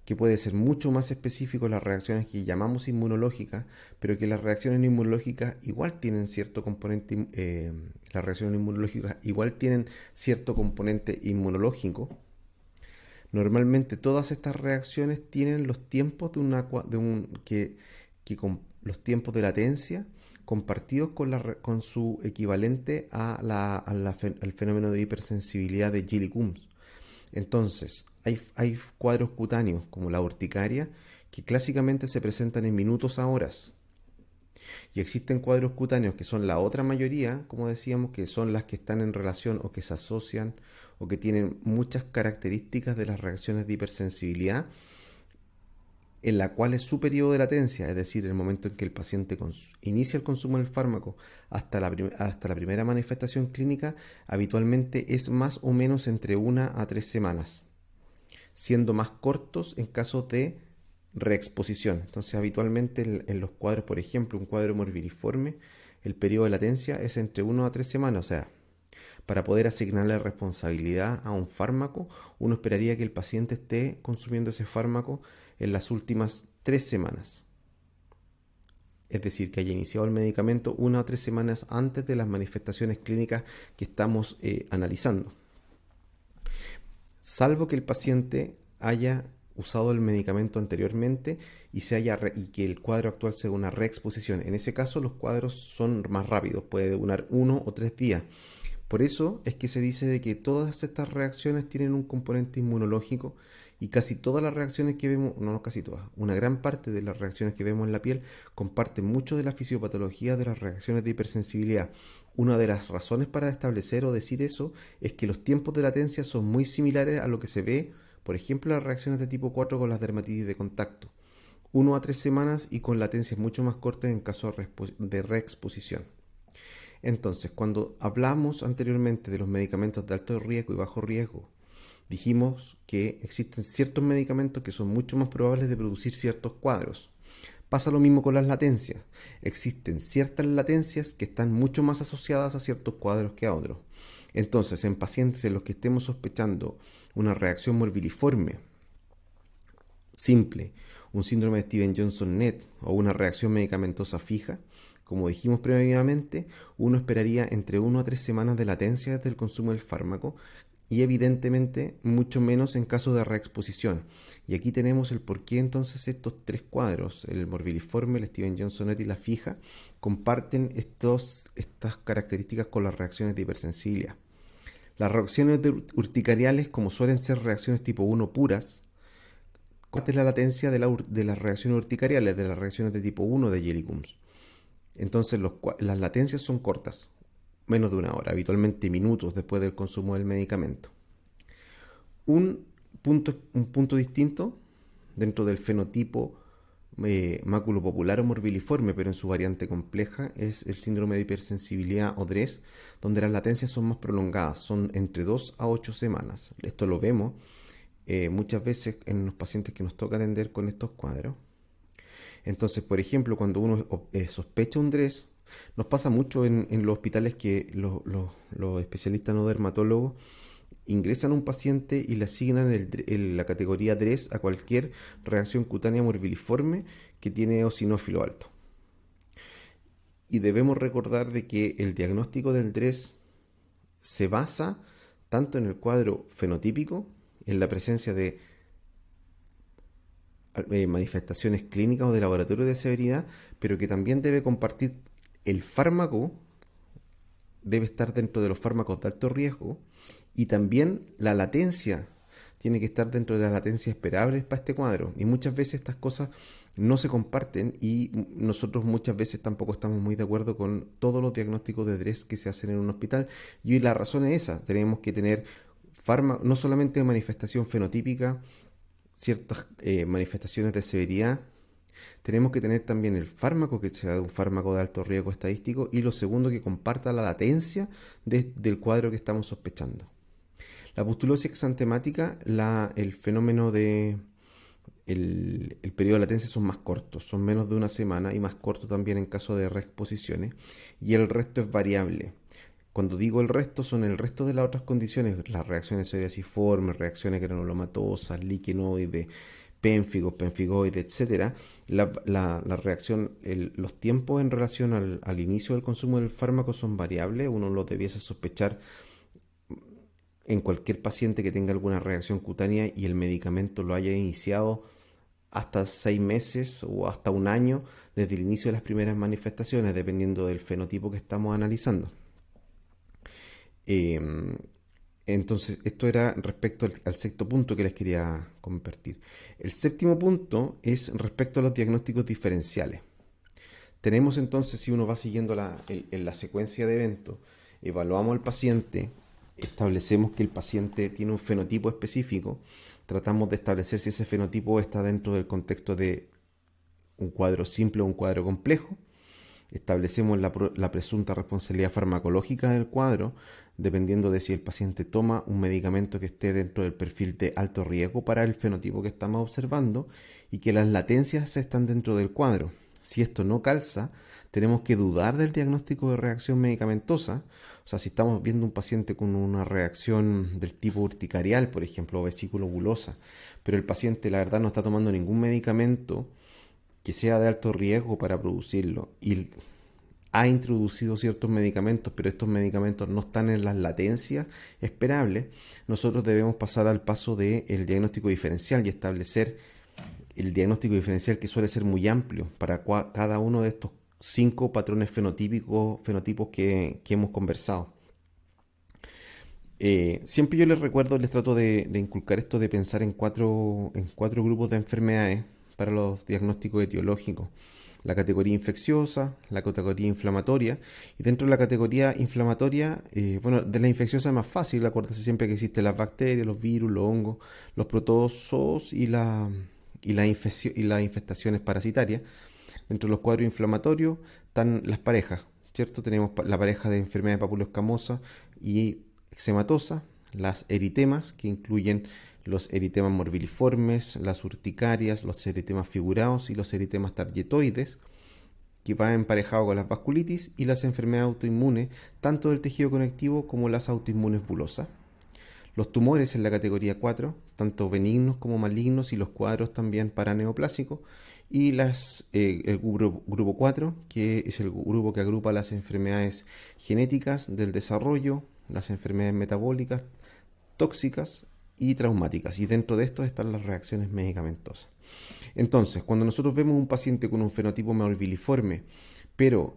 A: que puede ser mucho más específico las reacciones que llamamos inmunológicas, pero que las reacciones inmunológicas igual tienen cierto componente, las reacciones inmunológicas igual tienen cierto componente inmunológico. Normalmente todas estas reacciones tienen los tiempos los tiempos de latencia compartidos con su equivalente al fenómeno de hipersensibilidad de Gillies-Coombs. Entonces, hay cuadros cutáneos como la urticaria que clásicamente se presentan en minutos a horas. Y existen cuadros cutáneos que son la otra mayoría, como decíamos, que son las que están en relación o que se asocian o que tienen muchas características de las reacciones de hipersensibilidad, en la cual es su periodo de latencia, es decir, el momento en que el paciente inicia el consumo del fármaco hasta la primera manifestación clínica, habitualmente es más o menos entre 1 a 3 semanas, siendo más cortos en casos de reexposición. Entonces, habitualmente en los cuadros, por ejemplo, un cuadro morbiliforme, el periodo de latencia es entre 1 a 3 semanas, o sea, para poder asignarle responsabilidad a un fármaco, uno esperaría que el paciente esté consumiendo ese fármaco en las últimas 3 semanas. Es decir, que haya iniciado el medicamento 1 a 3 semanas antes de las manifestaciones clínicas que estamos analizando. Salvo que el paciente haya usado el medicamento anteriormente y que el cuadro actual sea una reexposición. En ese caso los cuadros son más rápidos, puede durar 1 o 3 días. Por eso es que se dice de que todas estas reacciones tienen un componente inmunológico y casi todas las reacciones que vemos, no casi todas, una gran parte de las reacciones que vemos en la piel comparten mucho de la fisiopatología de las reacciones de hipersensibilidad. Una de las razones para establecer o decir eso es que los tiempos de latencia son muy similares a lo que se ve, por ejemplo, en las reacciones de tipo 4 con las dermatitis de contacto. 1 a 3 semanas y con latencias mucho más cortas en caso de reexposición. Entonces, cuando hablamos anteriormente de los medicamentos de alto riesgo y bajo riesgo, dijimos que existen ciertos medicamentos que son mucho más probables de producir ciertos cuadros. Pasa lo mismo con las latencias. Existen ciertas latencias que están mucho más asociadas a ciertos cuadros que a otros. Entonces, en pacientes en los que estemos sospechando una reacción morbiliforme simple, un síndrome de Stevens-Johnson-Net o una reacción medicamentosa fija, como dijimos previamente, uno esperaría entre 1 a 3 semanas de latencia desde el consumo del fármaco y evidentemente mucho menos en caso de reexposición. Y aquí tenemos el por qué entonces estos tres cuadros, el morbilliforme, el Stevens-Johnson-Net y la fija, comparten estas características con las reacciones de hipersensibilidad. Las reacciones urticariales, como suelen ser reacciones tipo 1 puras, comparten la latencia de las reacciones urticariales, de las reacciones de tipo 1 de Jellicums. Entonces las latencias son cortas, menos de 1 hora, habitualmente minutos después del consumo del medicamento. Un punto distinto dentro del fenotipo maculopopular o morbilliforme, pero en su variante compleja, es el síndrome de hipersensibilidad o DRESS, donde las latencias son más prolongadas, son entre 2 a 8 semanas. Esto lo vemos muchas veces en los pacientes que nos toca atender con estos cuadros. Entonces, por ejemplo, cuando uno sospecha un DRESS, nos pasa mucho en los hospitales que los especialistas no dermatólogos ingresan a un paciente y le asignan la categoría DRESS a cualquier reacción cutánea morbilliforme que tiene eosinófilo alto. Y debemos recordar de que el diagnóstico del DRESS se basa tanto en el cuadro fenotípico, en la presencia de manifestaciones clínicas o de laboratorio de severidad, pero que también debe compartir el fármaco, debe estar dentro de los fármacos de alto riesgo, y también la latencia tiene que estar dentro de las latencias esperables para este cuadro. Y muchas veces estas cosas no se comparten y nosotros muchas veces tampoco estamos muy de acuerdo con todos los diagnósticos de DRESS que se hacen en un hospital. Y la razón es esa, tenemos que tener no solamente manifestación fenotípica, ciertas manifestaciones de severidad, tenemos que tener también el fármaco que sea un fármaco de alto riesgo estadístico y lo segundo que comparta la latencia del cuadro que estamos sospechando. La pustulosis exantemática, el fenómeno de el periodo de latencia son más cortos, son menos de 1 semana y más corto también en caso de reexposiciones y el resto es variable. Cuando digo el resto, son el resto de las otras condiciones, las reacciones psoriasiformes, reacciones granulomatosas, liquenoides, pénfigos, penfigoides, etc. La reacción, los tiempos en relación al inicio del consumo del fármaco son variables, uno lo debiese sospechar en cualquier paciente que tenga alguna reacción cutánea y el medicamento lo haya iniciado hasta 6 meses o hasta 1 año desde el inicio de las primeras manifestaciones, dependiendo del fenotipo que estamos analizando. Entonces, esto era respecto al sexto punto que les quería compartir. El séptimo punto es respecto a los diagnósticos diferenciales. Tenemos entonces, si uno va siguiendo en la secuencia de eventos, evaluamos al paciente, establecemos que el paciente tiene un fenotipo específico, tratamos de establecer si ese fenotipo está dentro del contexto de un cuadro simple o un cuadro complejo, establecemos la presunta responsabilidad farmacológica del cuadro, dependiendo de si el paciente toma un medicamento que esté dentro del perfil de alto riesgo para el fenotipo que estamos observando y que las latencias están dentro del cuadro. Si esto no calza, tenemos que dudar del diagnóstico de reacción medicamentosa. O sea, si estamos viendo un paciente con una reacción del tipo urticarial, por ejemplo, o vesículo bulosa, pero el paciente la verdad no está tomando ningún medicamento que sea de alto riesgo para producirlo y ha introducido ciertos medicamentos, pero estos medicamentos no están en las latencias esperables, nosotros debemos pasar al paso del diagnóstico diferencial y establecer el diagnóstico diferencial, que suele ser muy amplio para cada uno de estos 5 patrones fenotipos que hemos conversado. Siempre yo les recuerdo, les trato de inculcar esto de pensar en cuatro grupos de enfermedades para los diagnósticos etiológicos. La categoría infecciosa, la categoría inflamatoria, y dentro de la categoría inflamatoria, de la infecciosa es más fácil, acuérdense siempre que existen las bacterias, los virus, los hongos, los protozoos y las infestaciones parasitarias. Dentro de los cuadros inflamatorios están las parejas, ¿cierto? Tenemos la pareja de enfermedad de papuloescamosa y eczematosa, las eritemas, que incluyen los eritemas morbilliformes, las urticarias, los eritemas figurados y los eritemas targetoides, que van emparejados con las vasculitis y las enfermedades autoinmunes, tanto del tejido conectivo como las autoinmunes bulosas. Los tumores en la categoría 4, tanto benignos como malignos, y los cuadros también paraneoplásicos. Y el grupo 4, que es el grupo que agrupa las enfermedades genéticas del desarrollo, las enfermedades metabólicas, tóxicas y traumáticas. Y dentro de esto están las reacciones medicamentosas. Entonces, cuando nosotros vemos un paciente con un fenotipo morbiliforme, pero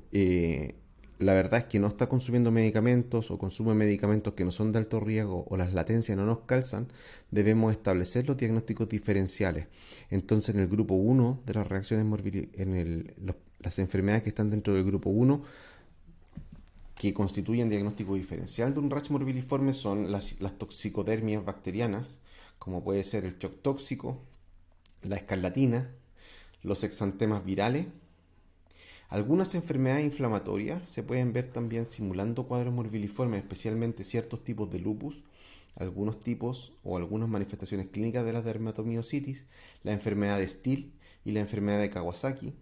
A: la verdad es que no está consumiendo medicamentos o consume medicamentos que no son de alto riesgo o las latencias no nos calzan, debemos establecer los diagnósticos diferenciales. Entonces, en el grupo 1 de las reacciones las enfermedades que están dentro del grupo 1 que constituyen diagnóstico diferencial de un rash morbiliforme son las toxicodermias bacterianas, como puede ser el shock tóxico, la escarlatina, los exantemas virales. Algunas enfermedades inflamatorias se pueden ver también simulando cuadros morbiliformes, especialmente ciertos tipos de lupus, algunos tipos o algunas manifestaciones clínicas de la dermatomiositis, la enfermedad de Still y la enfermedad de Kawasaki,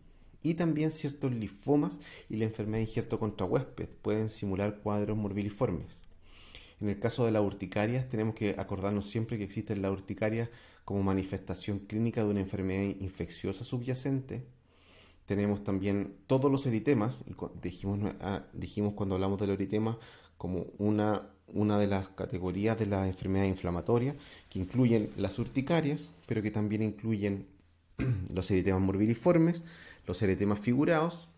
A: y también ciertos linfomas y la enfermedad de injerto contra huésped pueden simular cuadros morbiliformes. En el caso de las urticarias, tenemos que acordarnos siempre que existen las urticarias como manifestación clínica de una enfermedad infecciosa subyacente. Tenemos también todos los eritemas, y dijimos cuando hablamos del eritema como una de las categorías de las enfermedades inflamatorias, que incluyen las urticarias, pero que también incluyen los eritemas morbiliformes, los eritemas figurados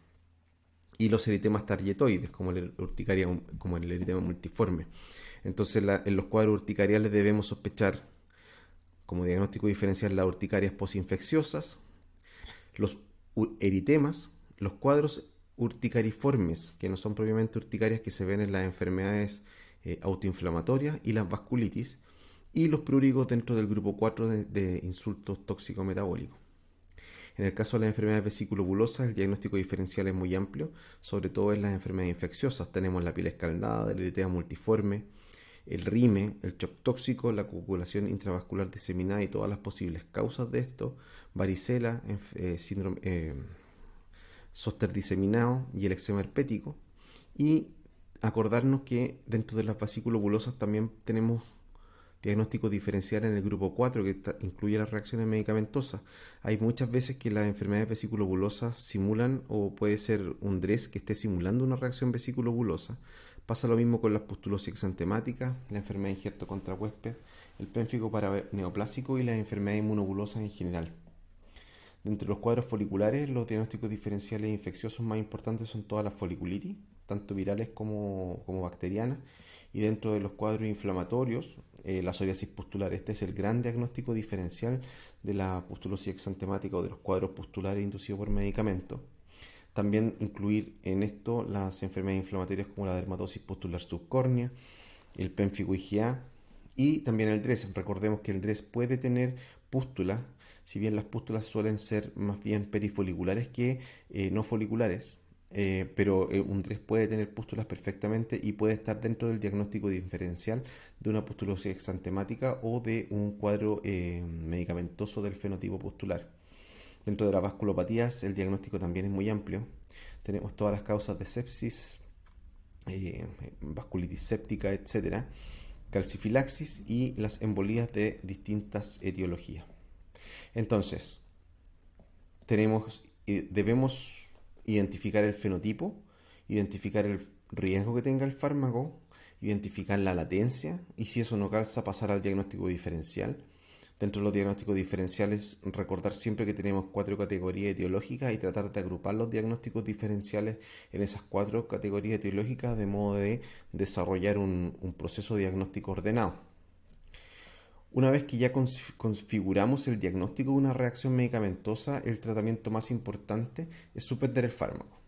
A: y los eritemas tarietoides, como el eritema multiforme. Entonces, en los cuadros urticariales debemos sospechar como diagnóstico diferencial las urticarias posinfecciosas, los eritemas, los cuadros urticariformes, que no son propiamente urticarias, que se ven en las enfermedades autoinflamatorias y las vasculitis, y los prurigos dentro del grupo 4 de insultos tóxico-metabólicos. En el caso de las enfermedades vesículo-bulosas, el diagnóstico diferencial es muy amplio, sobre todo en las enfermedades infecciosas. Tenemos la piel escaldada, el eritema multiforme, el RIME, el shock tóxico, la coagulación intravascular diseminada y todas las posibles causas de esto, varicela, síndrome, zóster diseminado y el eczema herpético. Y acordarnos que dentro de las vasículo-bulosas también tenemos diagnóstico diferencial en el grupo 4 que incluye las reacciones medicamentosas. Hay muchas veces que las enfermedades vesículo-bulosas simulan, o puede ser un DRES que esté simulando una reacción vesículo-bulosa. Pasa lo mismo con las pustulosis exantemáticas, la enfermedad de injerto contra huésped, el pénfico paraneoplásico y las enfermedades inmunobulosas en general. Dentro de los cuadros foliculares, los diagnósticos diferenciales infecciosos más importantes son todas las foliculitis, tanto virales como bacterianas. Y dentro de los cuadros inflamatorios, la psoriasis pustular. Este es el gran diagnóstico diferencial de la pustulosis exantemática o de los cuadros pustulares inducidos por medicamentos. También incluir en esto las enfermedades inflamatorias como la dermatosis pustular subcórnea, el pénfico IgA y también el DRES. Recordemos que el DRES puede tener pústulas, si bien las pústulas suelen ser más bien perifoliculares que no foliculares. Pero un DRES puede tener pústulas perfectamente y puede estar dentro del diagnóstico diferencial de una pustulosis exantemática o de un cuadro medicamentoso del fenotipo pustular. Dentro de las vasculopatías el diagnóstico también es muy amplio. Tenemos todas las causas de sepsis, vasculitis séptica, etcétera, calcifilaxis y las embolías de distintas etiologías. Entonces, debemos identificar el fenotipo, identificar el riesgo que tenga el fármaco, identificar la latencia y si eso no calza pasar al diagnóstico diferencial. Dentro de los diagnósticos diferenciales, recordar siempre que tenemos 4 categorías etiológicas y tratar de agrupar los diagnósticos diferenciales en esas 4 categorías etiológicas de modo de desarrollar un proceso diagnóstico ordenado. Una vez que ya configuramos el diagnóstico de una reacción medicamentosa, el tratamiento más importante es suspender el fármaco.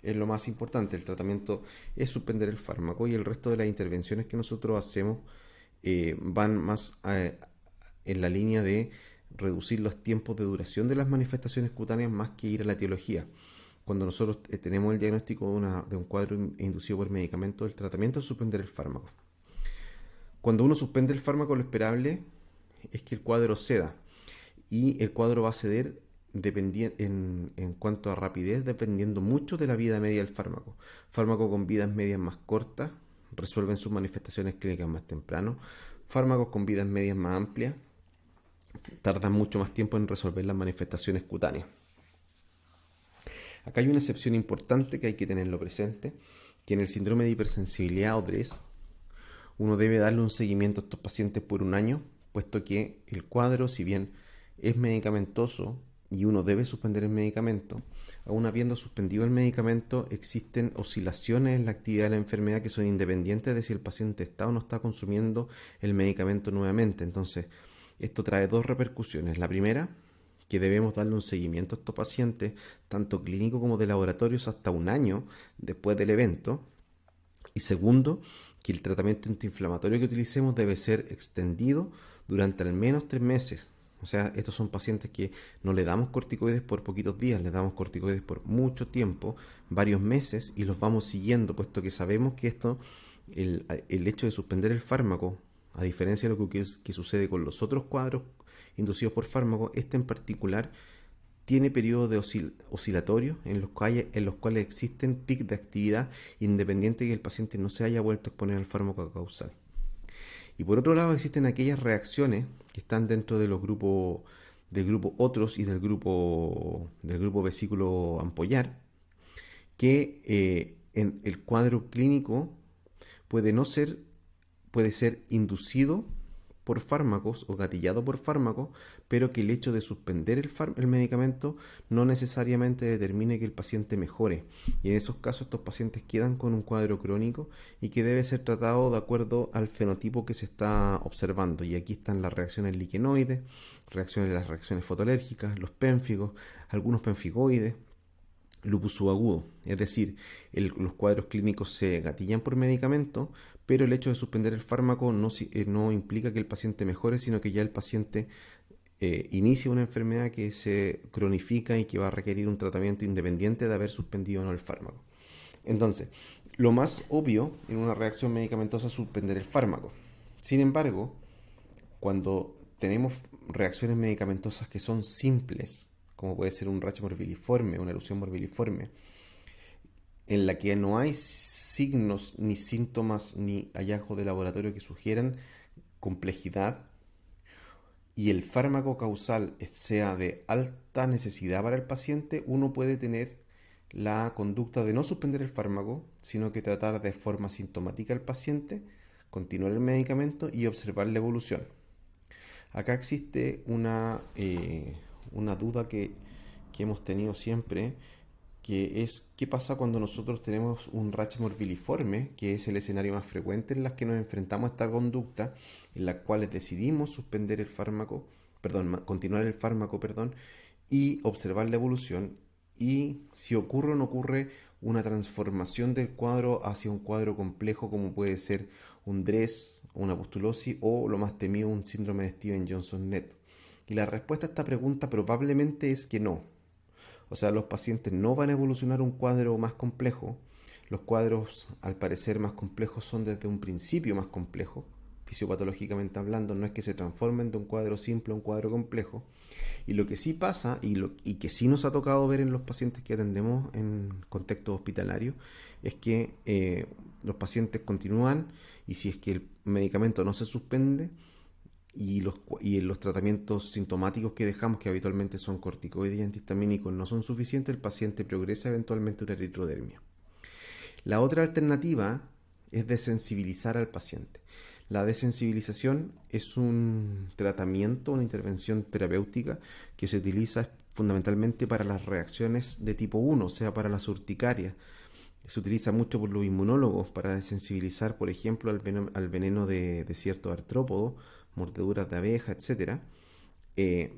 A: Es lo más importante, el tratamiento es suspender el fármaco y el resto de las intervenciones que nosotros hacemos van más en la línea de reducir los tiempos de duración de las manifestaciones cutáneas más que ir a la etiología. Cuando nosotros tenemos el diagnóstico de un cuadro inducido por medicamento, el tratamiento es suspender el fármaco. Cuando uno suspende el fármaco, lo esperable es que el cuadro ceda y el cuadro va a ceder en cuanto a rapidez dependiendo mucho de la vida media del fármaco. Fármaco con vidas medias más cortas resuelven sus manifestaciones clínicas más temprano. Fármacos con vidas medias más amplias tardan mucho más tiempo en resolver las manifestaciones cutáneas. Acá hay una excepción importante que hay que tenerlo presente, que en el síndrome de hipersensibilidad o DRESS, uno debe darle un seguimiento a estos pacientes por un año, puesto que el cuadro, si bien es medicamentoso y uno debe suspender el medicamento, aún habiendo suspendido el medicamento, existen oscilaciones en la actividad de la enfermedad que son independientes de si el paciente está o no está consumiendo el medicamento nuevamente. Entonces, esto trae dos repercusiones. La primera, que debemos darle un seguimiento a estos pacientes, tanto clínico como de laboratorios, hasta un año después del evento. Y segundo, que el tratamiento antiinflamatorio que utilicemos debe ser extendido durante al menos 3 meses. O sea, estos son pacientes que no le damos corticoides por poquitos días, les damos corticoides por mucho tiempo, varios meses, y los vamos siguiendo, puesto que sabemos que el hecho de suspender el fármaco, a diferencia de lo que sucede con los otros cuadros inducidos por fármaco, este en particular tiene periodos oscilatorios en los cuales existen picos de actividad independiente de que el paciente no se haya vuelto a exponer al fármaco causal. Y por otro lado existen aquellas reacciones que están dentro de los grupos del grupo otros y del grupo vesículo ampollar, que en el cuadro clínico puede ser inducido por fármacos o gatillado por fármacos, pero que el hecho de suspender el medicamento no necesariamente determine que el paciente mejore. Y en esos casos estos pacientes quedan con un cuadro crónico y que debe ser tratado de acuerdo al fenotipo que se está observando. Y aquí están las reacciones liquenoides, las reacciones fotolérgicas, los pénfigos, algunos penfigoides, lupus subagudo, es decir, los cuadros clínicos se gatillan por medicamento, pero el hecho de suspender el fármaco no implica que el paciente mejore, sino que ya el paciente inicia una enfermedad que se cronifica y que va a requerir un tratamiento independiente de haber suspendido o no el fármaco. Entonces, lo más obvio en una reacción medicamentosa es suspender el fármaco. Sin embargo, cuando tenemos reacciones medicamentosas que son simples, como puede ser un rash morbiliforme, una erupción morbiliforme, en la que no hay signos ni síntomas ni hallazgos de laboratorio que sugieran complejidad y el fármaco causal sea de alta necesidad para el paciente, uno puede tener la conducta de no suspender el fármaco, sino que tratar de forma sintomática al paciente, continuar el medicamento y observar la evolución. Acá existe una duda que hemos tenido siempre, que es qué pasa cuando nosotros tenemos un rash morbiliforme, que es el escenario más frecuente en las que nos enfrentamos a esta conducta, en las cuales decidimos suspender el fármaco, continuar el fármaco, y observar la evolución, y si ocurre o no ocurre una transformación del cuadro hacia un cuadro complejo como puede ser un DRESS, una pustulosis o lo más temido un síndrome de Stevens-Johnson-Nett. Y la respuesta a esta pregunta probablemente es que no. O sea, los pacientes no van a evolucionar un cuadro más complejo. Los cuadros, al parecer, más complejos son desde un principio más complejos, fisiopatológicamente hablando. No es que se transformen de un cuadro simple a un cuadro complejo. Y lo que sí pasa, y que sí nos ha tocado ver en los pacientes que atendemos en contexto hospitalario, es que los pacientes continúan y si es que el medicamento no se suspende, y los tratamientos sintomáticos que dejamos, que habitualmente son corticoides y antihistamínicos, no son suficientes, el paciente progresa eventualmente a una eritrodermia. La otra alternativa es desensibilizar al paciente. La desensibilización es un tratamiento, una intervención terapéutica que se utiliza fundamentalmente para las reacciones de tipo 1, o sea, para las urticarias. Se utiliza mucho por los inmunólogos para desensibilizar, por ejemplo, al veneno de ciertos artrópodos, mordeduras de abeja, etc.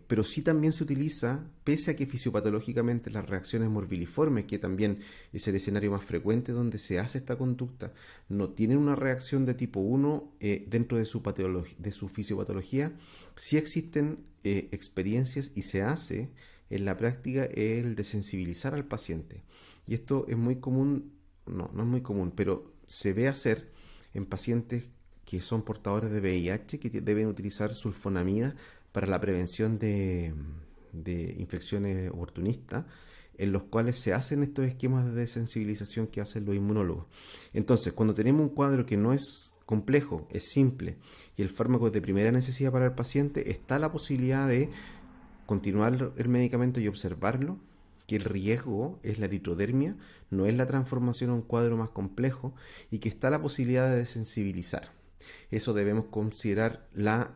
A: Pero sí también se utiliza, pese a que fisiopatológicamente las reacciones morbiliformes, que también es el escenario más frecuente donde se hace esta conducta, no tienen una reacción de tipo 1 dentro de su fisiopatología, sí existen experiencias y se hace en la práctica el desensibilizar al paciente. Y esto es muy común, no es muy común, pero se ve hacer en pacientes que son portadores de VIH, que deben utilizar sulfonamida para la prevención de infecciones oportunistas, en los cuales se hacen estos esquemas de desensibilización que hacen los inmunólogos. Entonces, cuando tenemos un cuadro que no es complejo, es simple y el fármaco es de primera necesidad para el paciente, está la posibilidad de continuar el medicamento y observarlo, que el riesgo es la eritrodermia, no es la transformación a un cuadro más complejo y que está la posibilidad de desensibilizar. Eso debemos considerar la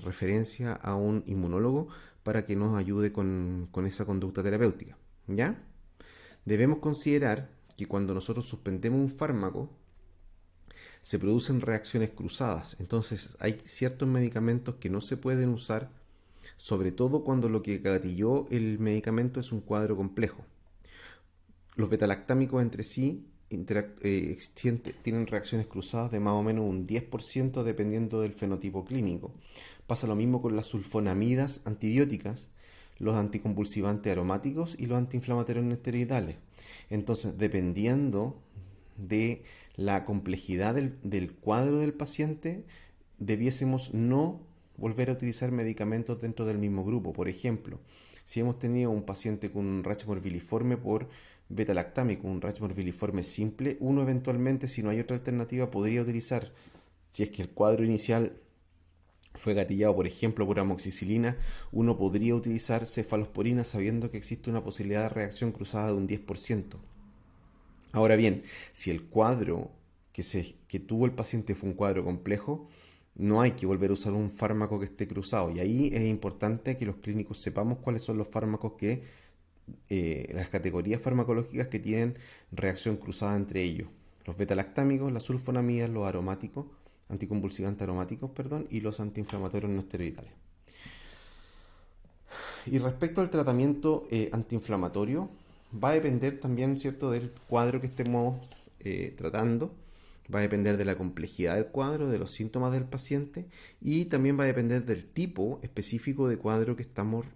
A: referencia a un inmunólogo para que nos ayude con esa conducta terapéutica. ¿Ya? Debemos considerar que cuando nosotros suspendemos un fármaco, se producen reacciones cruzadas. Entonces hay ciertos medicamentos que no se pueden usar, sobre todo cuando lo que gatilló el medicamento es un cuadro complejo. Los betalactámicos entre sí tienen reacciones cruzadas de más o menos un 10% dependiendo del fenotipo clínico. Pasa lo mismo con las sulfonamidas antibióticas, los anticonvulsivantes aromáticos y los antiinflamatorios no esteroidales. Entonces, dependiendo de la complejidad del cuadro del paciente, debiésemos no volver a utilizar medicamentos dentro del mismo grupo. Por ejemplo, si hemos tenido un paciente con un rash morbiliforme por betalactámico, un rash morbiliforme simple, uno eventualmente, si no hay otra alternativa, podría utilizar, si es que el cuadro inicial fue gatillado, por ejemplo, por amoxicilina, uno podría utilizar cefalosporina sabiendo que existe una posibilidad de reacción cruzada de un 10%. Ahora bien, si el cuadro que tuvo el paciente fue un cuadro complejo, no hay que volver a usar un fármaco que esté cruzado. Y ahí es importante que los clínicos sepamos cuáles son los fármacos las categorías farmacológicas que tienen reacción cruzada entre ellos. Los betalactámicos, las sulfonamidas, los aromáticos, anticonvulsivantes aromáticos, perdón, y los antiinflamatorios no esteroidales. Y respecto al tratamiento antiinflamatorio, va a depender también, ¿cierto?, del cuadro que estemos tratando. Va a depender de la complejidad del cuadro, de los síntomas del paciente y también va a depender del tipo específico de cuadro que estamos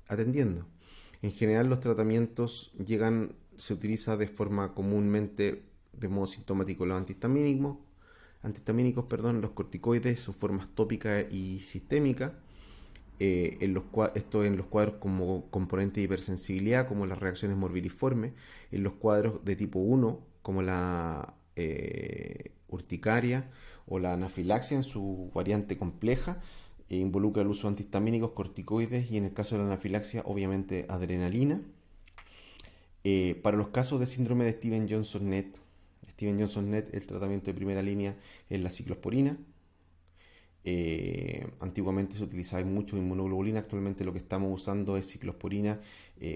A: atendiendo. En general los tratamientos se utiliza de forma comúnmente de modo sintomático los antihistamínicos, los corticoides, sus formas tópica y sistémica. Esto en los cuadros como componente de hipersensibilidad, como las reacciones morbiliformes, en los cuadros de tipo 1, como la urticaria o la anafilaxia en su variante compleja, involucra el uso de antihistamínicos, corticoides y en el caso de la anafilaxia, obviamente adrenalina. Para los casos de síndrome de Stevens-Johnson-Net, el tratamiento de primera línea es la ciclosporina. Antiguamente se utilizaba mucho inmunoglobulina, actualmente lo que estamos usando es ciclosporina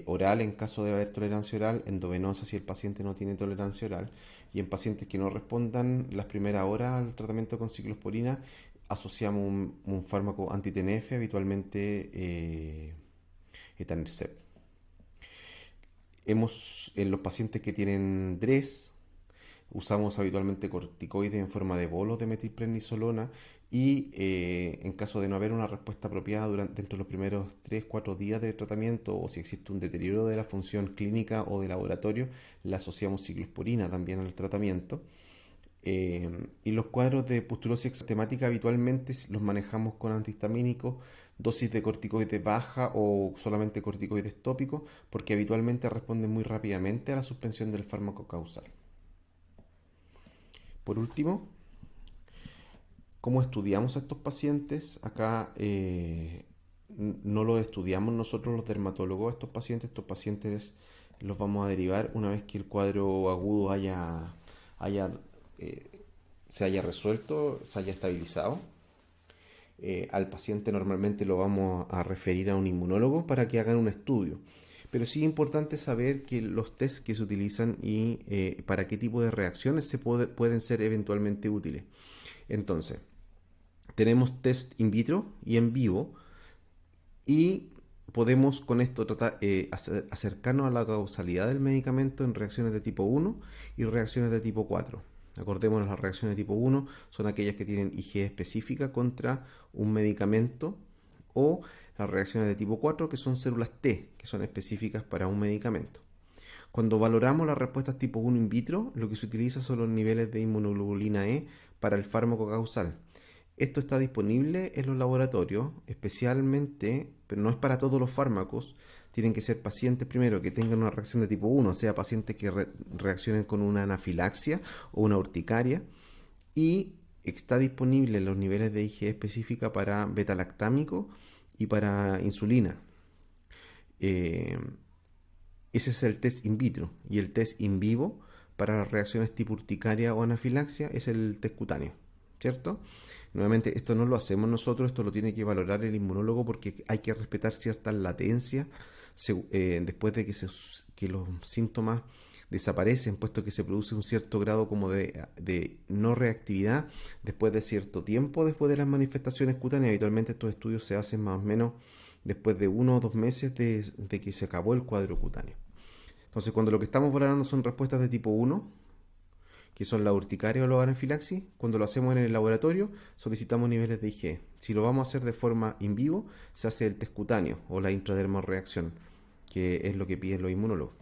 A: oral en caso de haber tolerancia oral, endovenosa si el paciente no tiene tolerancia oral, y en pacientes que no respondan las primeras horas al tratamiento con ciclosporina asociamos un fármaco anti-TNF, habitualmente etanercept. En los pacientes que tienen DRES usamos habitualmente corticoides en forma de bolos de metilprednisolona y en caso de no haber una respuesta apropiada dentro de los primeros 3-4 días de tratamiento o si existe un deterioro de la función clínica o de laboratorio, le asociamos ciclosporina también al tratamiento. Y los cuadros de pustulosis exantemática habitualmente los manejamos con antihistamínicos, dosis de corticoides baja o solamente corticoides tópicos porque habitualmente responden muy rápidamente a la suspensión del fármaco causal. Por último, ¿cómo estudiamos a estos pacientes? Acá no los estudiamos nosotros los dermatólogos, estos pacientes los vamos a derivar una vez que el cuadro agudo se haya resuelto, se haya estabilizado. Al paciente normalmente lo vamos a referir a un inmunólogo para que hagan un estudio. Pero sí es importante saber que los tests que se utilizan y para qué tipo de reacciones pueden ser eventualmente útiles. Entonces, tenemos test in vitro y en vivo y podemos con esto tratar acercarnos a la causalidad del medicamento en reacciones de tipo 1 y reacciones de tipo 4. Acordémonos, las reacciones de tipo 1 son aquellas que tienen IgE específica contra un medicamento o las reacciones de tipo 4 que son células T, que son específicas para un medicamento. Cuando valoramos las respuestas tipo 1 in vitro, lo que se utiliza son los niveles de inmunoglobulina E para el fármaco causal. Esto está disponible en los laboratorios, especialmente, pero no es para todos los fármacos. Tienen que ser pacientes primero que tengan una reacción de tipo 1, o sea, pacientes que reaccionen con una anafilaxia o una urticaria. Y está disponible los niveles de IgE específica para beta-lactámico y para insulina. Ese es el test in vitro, y el test in vivo para las reacciones tipo urticaria o anafilaxia es el test cutáneo, ¿cierto? Nuevamente, esto no lo hacemos nosotros, esto lo tiene que valorar el inmunólogo porque hay que respetar ciertas latencias después de que los síntomas desaparecen, puesto que se produce un cierto grado como de no reactividad después de cierto tiempo, después de las manifestaciones cutáneas. Habitualmente estos estudios se hacen más o menos después de 1 o 2 meses de que se acabó el cuadro cutáneo. Entonces, cuando lo que estamos valorando son respuestas de tipo 1, que son la urticaria o la anafilaxis, cuando lo hacemos en el laboratorio, solicitamos niveles de IgE. Si lo vamos a hacer de forma in vivo, se hace el test cutáneo o la intradermal reacción, que es lo que piden los inmunólogos.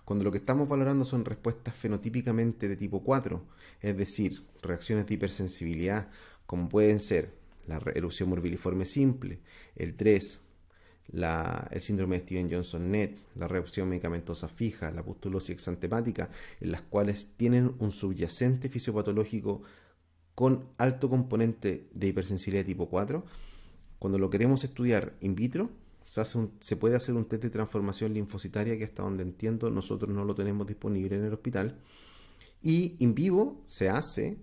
A: Cuando lo que estamos valorando son respuestas fenotípicamente de tipo 4, es decir, reacciones de hipersensibilidad, como pueden ser la erupción morbiliforme simple, el 3, el síndrome de Stevens-Johnson-Net, la reacción medicamentosa fija, la pustulosis exantemática, en las cuales tienen un subyacente fisiopatológico con alto componente de hipersensibilidad de tipo 4, cuando lo queremos estudiar in vitro, se puede hacer un test de transformación linfocitaria que hasta donde entiendo nosotros no lo tenemos disponible en el hospital, y in vivo se hace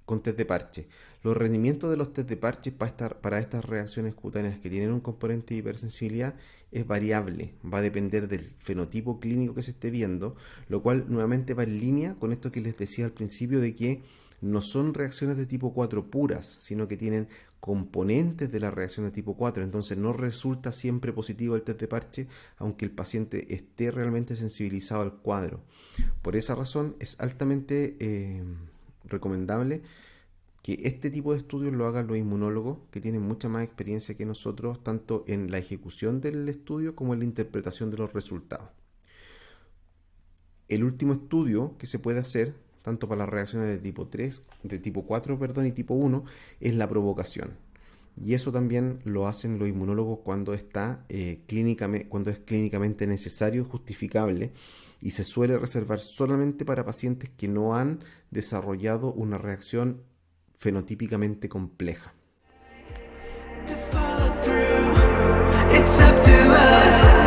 A: con test de parche. Los rendimientos de los test de parche para estas reacciones cutáneas que tienen un componente de hipersensibilidad es variable, va a depender del fenotipo clínico que se esté viendo, lo cual nuevamente va en línea con esto que les decía al principio de que no son reacciones de tipo 4 puras, sino que tienen componentes de la reacción de tipo 4, entonces no resulta siempre positivo el test de parche aunque el paciente esté realmente sensibilizado al cuadro. Por esa razón es altamente recomendable que este tipo de estudios lo hagan los inmunólogos que tienen mucha más experiencia que nosotros, tanto en la ejecución del estudio como en la interpretación de los resultados. El último estudio que se puede hacer, tanto para las reacciones de tipo 3, de tipo 4, perdón, y tipo 1, es la provocación. Y eso también lo hacen los inmunólogos cuando cuando es clínicamente necesario, justificable, y se suele reservar solamente para pacientes que no han desarrollado una reacción fenotípicamente compleja.
B: It's up to us.